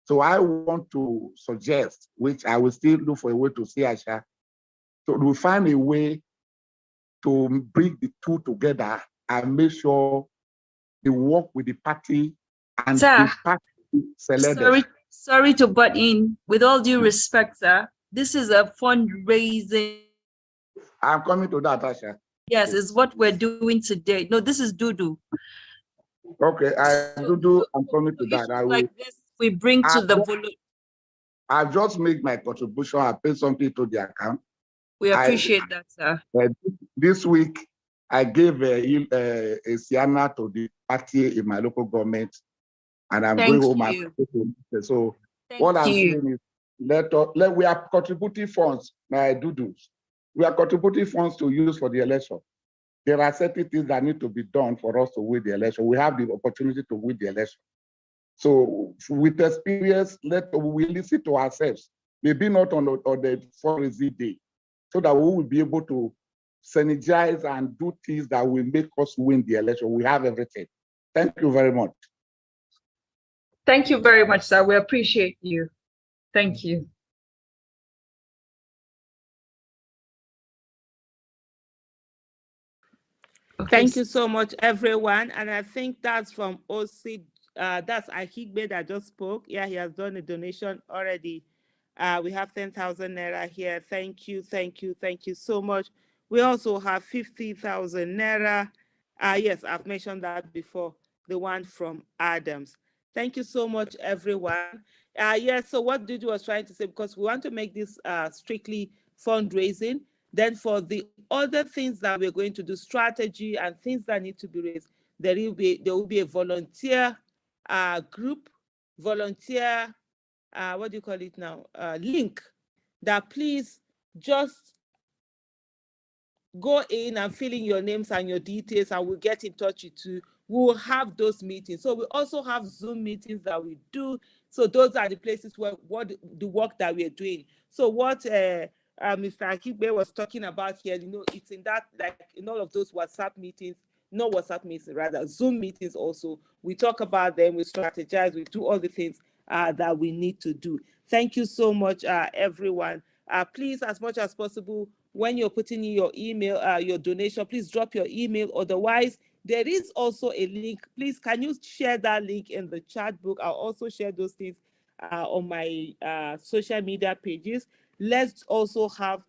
So I want to suggest, which I will still look for a way to see, Asha, so we find a way to bring the two together and make sure they work with the party and Sir, the party select them. sorry to butt in. With all due respect, sir, this is a fundraising. I'm coming to that, Asha. Yes, it's what we're doing today. No, this is Dudu. Okay, I'm coming to that. I will. Like this, we bring to the vote. I've just made my contribution. I paid something to the account. We appreciate that, sir. This week, I gave a Sienna to the party in my local government, and I'm going home. So what I'm saying is, we are contributing funds. My Dudus, we are contributing funds to use for the election. There are certain things that need to be done for us to win the election. We have the opportunity to win the election. So with experience, we listen to ourselves. Maybe not on the fundraising day, so that we will be able to synergize and do things that will make us win the election. We have everything. Thank you very much. Thank you very much, sir. We appreciate you. Thank you. Thank you so much, everyone. And I think that's from OC. That's Ahigbe that just spoke. Yeah, he has done a donation already. We have 10,000 naira here. Thank you, thank you, thank you so much. We also have 50,000 naira. Yes, I've mentioned that before, the one from Adams. Thank you so much, everyone. Yes, so what Dudu was trying to say, because we want to make this strictly fundraising, then for the other things that we're going to do, strategy and things that need to be raised, there will be a volunteer group, volunteer, what do you call it now? Link that please just go in and fill in your names and your details, and we'll get in touch with you. We'll have those meetings. So we also have Zoom meetings that we do. So those are the places where the work that we're doing. So what Mr. Akibe was talking about here, it's in that, like in all of those WhatsApp meetings, not WhatsApp meetings, rather Zoom meetings also. We talk about them, we strategize, we do all the things that we need to do. Thank you so much, everyone. Please, as much as possible, when you're putting in your email, your donation, please drop your email. Otherwise, there is also a link. Please, can you share that link in the chat book? I'll also share those things on my social media pages. Let's also have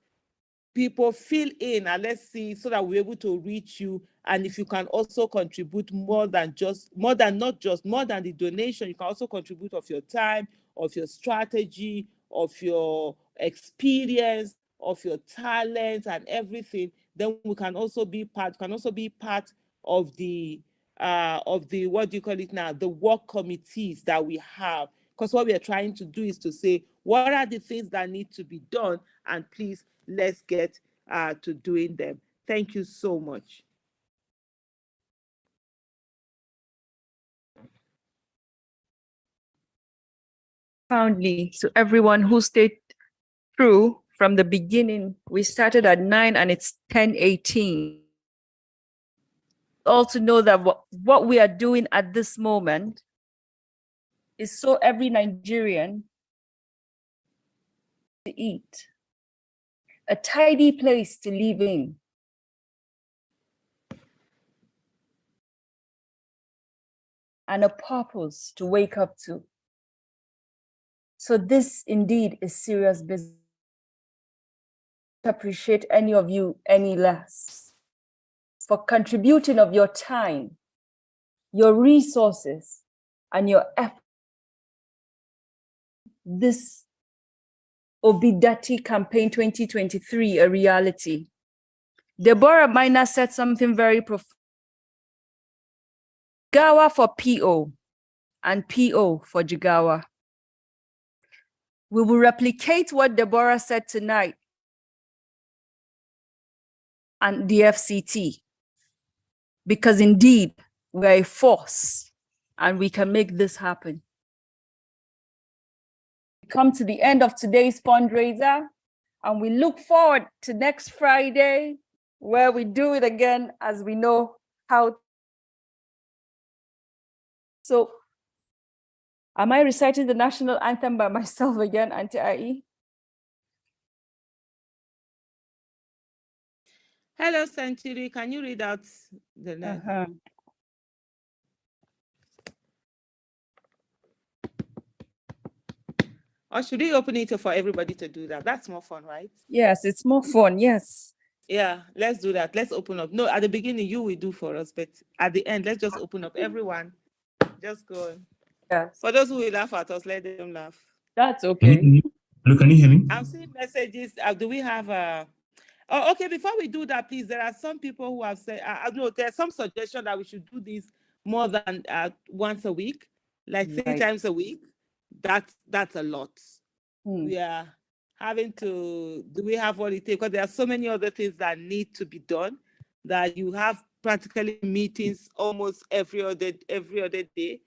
people fill in and let's see, so that we're able to reach you. And if you can also contribute more than the donation, you can also contribute of your time, of your strategy, of your experience, of your talent and everything. Then we can also be part of the what do you call it now, the work committees that we have. Because what we are trying to do is to say, what are the things that need to be done, and please let's get to doing them. Thank you so much. Profoundly to everyone who stayed through from from the beginning. We started at 9 and it's 10:18. All to know that what we are doing at this moment is so every Nigerian to eat, a tidy place to live in, and a purpose to wake up to. So this indeed is serious business. I don't appreciate any of you any less for contributing of your time, your resources, and your effort. This Obi Datti campaign 2023 a reality. Deborah Minor said something very profound. Jigawa for PO and PO for Jigawa. We will replicate what Deborah said tonight and the FCT, because indeed we are a force and we can make this happen. We come to the end of today's fundraiser and we look forward to next Friday where we do it again as we know how. So, am I reciting the national anthem by myself again, Auntie Ai? Hello, Century. Can you read out the next? Or should we open it for everybody to do that? That's more fun, right? Yes, it's more fun. Yes. Yeah, let's do that. Let's open up. No, at the beginning, you will do for us, but at the end, let's just open up. Everyone, just go on. Yes. For those who will laugh at us, let them laugh. That's okay. Hello, can you hear me? I'm seeing messages. Do we have a... Oh, okay, before we do that, please, there are some people who have said, no, there's some suggestion that we should do this more than once a week, like 3 times a week. That's a lot. We are having to, do we have what it takes? Because there are so many other things that need to be done that you have practically meetings almost every other day,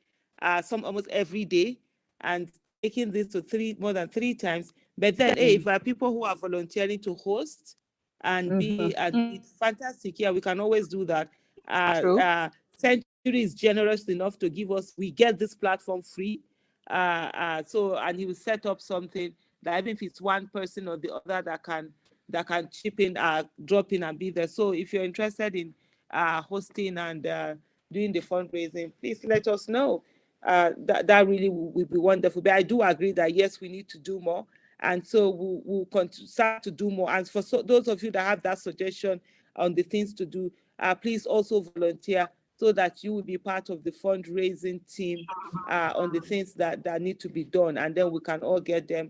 some almost every day, and taking this to more than 3 times. But then, hey, if there are people who are volunteering to host and it's fantastic. Yeah, we can always do that. Century is generous enough to give us, we get this platform free. So, and he will set up something that even if it's one person or the other that can chip in, drop in and be there. So if you're interested in hosting and doing the fundraising, please let us know. That really would be wonderful. But I do agree that yes, we need to do more. And so we'll start to do more. And for those of you that have that suggestion on the things to do, please also volunteer so that you will be part of the fundraising team on the things that need to be done. And then we can all get them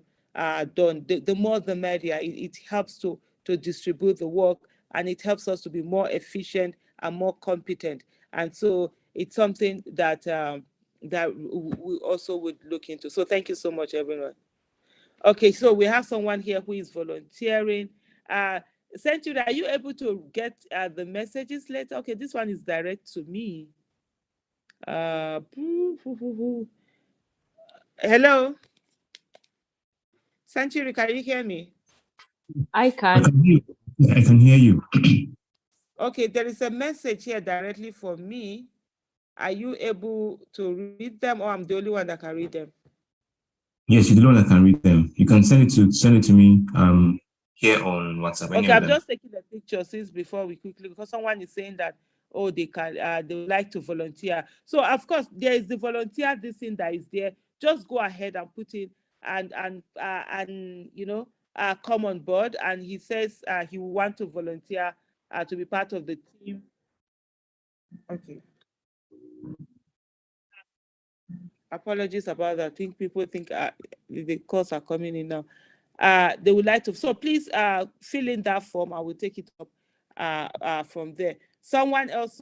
done. The more the merrier. It helps to distribute the work, and it helps us to be more efficient and more competent. And so it's something that that we also would look into. So thank you so much, everyone. Okay, so we have someone here who is volunteering. Century, are you able to get the messages later? Okay, this one is direct to me. Hello? Century, can you hear me? I can. I can hear you. Okay, there is a message here directly for me. Are you able to read them, or I'm the only one that can read them? Yes, you're the one that can read them. You can send it to me here on WhatsApp. Okay, I'm just taking a picture since before we quickly, because someone is saying that, oh, they would like to volunteer. So of course there is the volunteer, this thing that is there. Just go ahead and put in and you know, come on board. And he says he will want to volunteer to be part of the team. Okay. Apologies about that. I think people think the calls are coming in now. They would like to, so please fill in that form. I will take it up from there. Someone else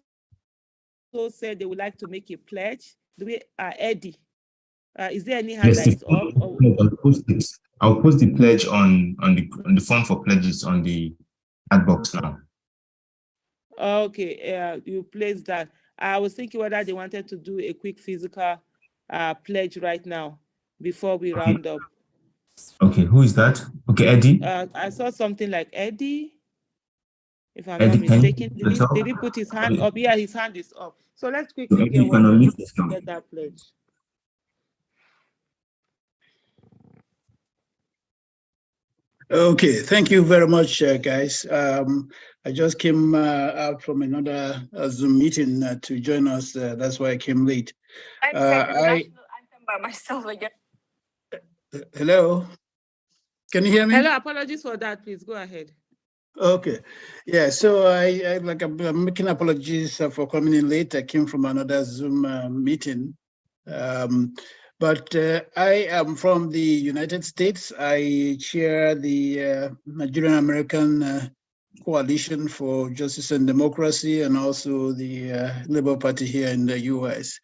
also said they would like to make a pledge. Do we, Eddie? Is there any hand that is up? I'll post the pledge on the form for pledges on the chat box now. Okay, you placed that. I was thinking whether they wanted to do a quick physical pledge right now before we round up. Okay, who is that? Okay. Okay, Eddie. I saw something like Eddie, if I'm Eddie, not mistaken. Did he talk? put his hand up? Yeah, his hand is up. So let's So quickly Eddie, get you can one unmute yourself. get that pledge. Okay, thank you very much, guys. I just came out from another Zoom meeting to join us. That's why I came late. I'm saying the national anthem by myself again. Hello, can you hear me? Hello, apologies for that. Please go ahead. Okay, yeah. So I'm making apologies for coming in late. I came from another Zoom meeting. But I am from the United States. I chair the Nigerian American Coalition for Justice and Democracy and also the Labour Party here in the US.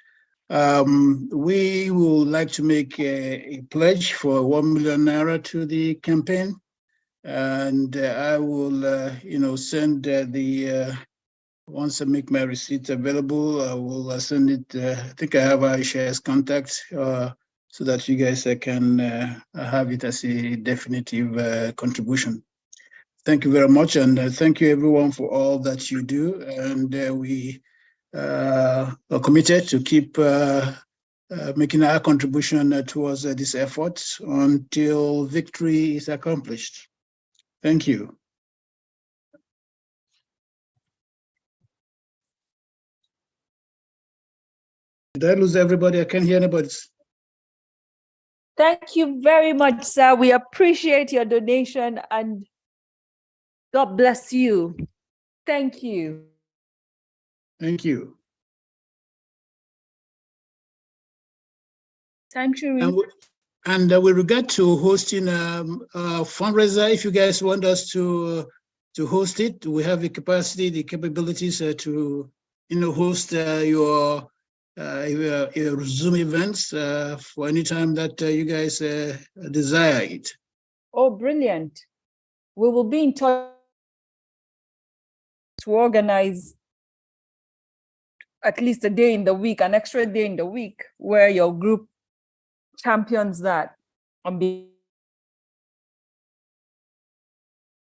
We would like to make a pledge for 1 million naira to the campaign. And I will, send once I make my receipts available, I will send it. I think I have Aisha's contact so that you guys can have it as a definitive contribution. Thank you very much. And thank you everyone for all that you do. And we are committed to keep making our contribution towards this effort until victory is accomplished. Thank you. Did I lose everybody? I can't hear anybody. Thank you very much, sir. We appreciate your donation and God bless you. Thank you. Thank you. Sanctuary. And with regard to hosting a fundraiser, if you guys want us to host it, we have the capacity, the capabilities to host your Zoom events for any time that you guys desire it. Oh, brilliant. We will be in touch to organize at least a day in the week, an extra day in the week, where your group champions that.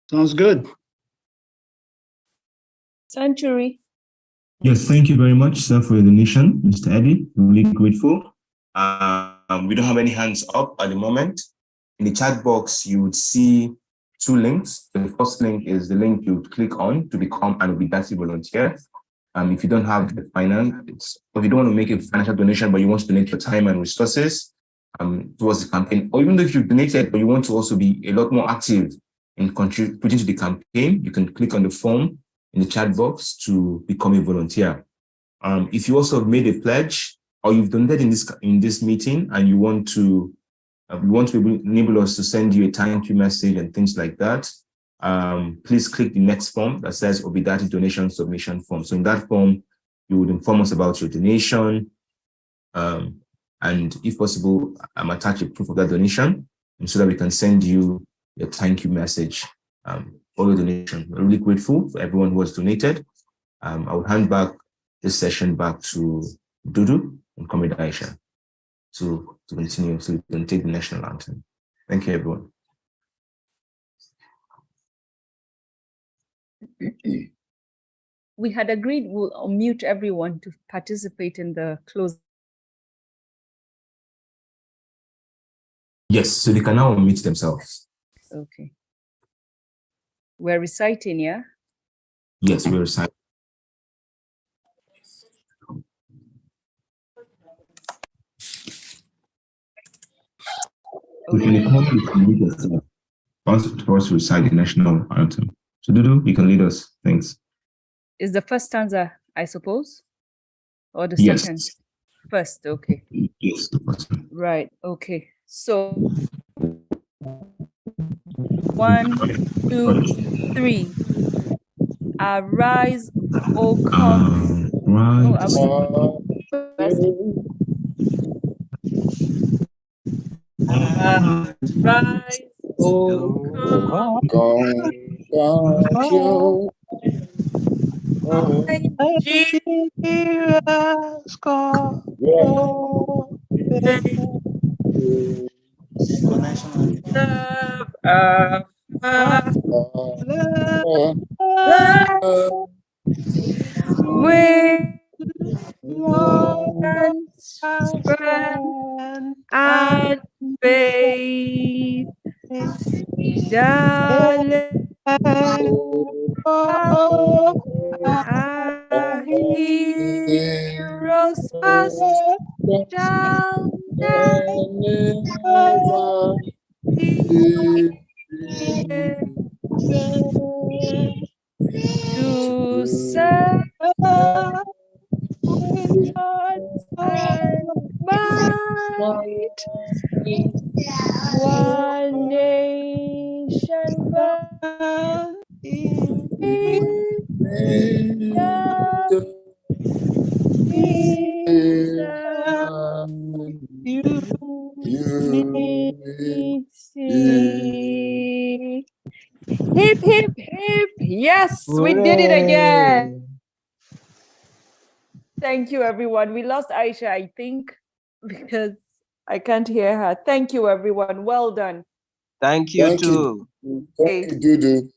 Sounds good. Sanctuary. Yes, thank you very much, sir, for your donation, Mr. Eddie. I'm really grateful. We don't have any hands up at the moment. In the chat box, you would see 2 links. The first link is the link you would click on to become an Obi Datti volunteer. If you don't have the finance, or if you don't want to make a financial donation, but you want to donate your time and resources towards the campaign, or even if you've donated, but you want to also be a lot more active in contributing to the campaign, you can click on the form in the chat box to become a volunteer. If you also have made a pledge or you've donated in this meeting and you want to enable us to send you a thank you message and things like that, please click the next form that says Obi Datti donation submission form. So in that form, you would inform us about your donation, and if possible, attach a proof of that donation so that we can send you a thank you message for your donation. We're really grateful for everyone who has donated. I will hand back this session back to Dudu and Comrade Aisha to continue, so we can take the national anthem. Thank you, everyone. We had agreed we'll unmute everyone to participate in the close. Yes, so they can now unmute themselves. Okay. We're reciting, yeah? Yes, we're reciting. Okay. So in the comment, you can lead us to recite the national anthem. So Dudu, you can lead us. Thanks. Is the first stanza, I suppose? Or the Yes. second? First, okay. Yes, the first one. Right, okay. So 1, 2, 3. Arise, O come. Rise. Rise, O come. Nigeria's God. Serve with strength and faith, darling, our heroes past shall never be to serve and might, one nation but unity. Hip, hip, hip. Yes, we did it again. Thank you, everyone. We lost Aisha, I think, because I can't hear her. Thank you, everyone. Well done. Thank you too. Thank you, Dudu.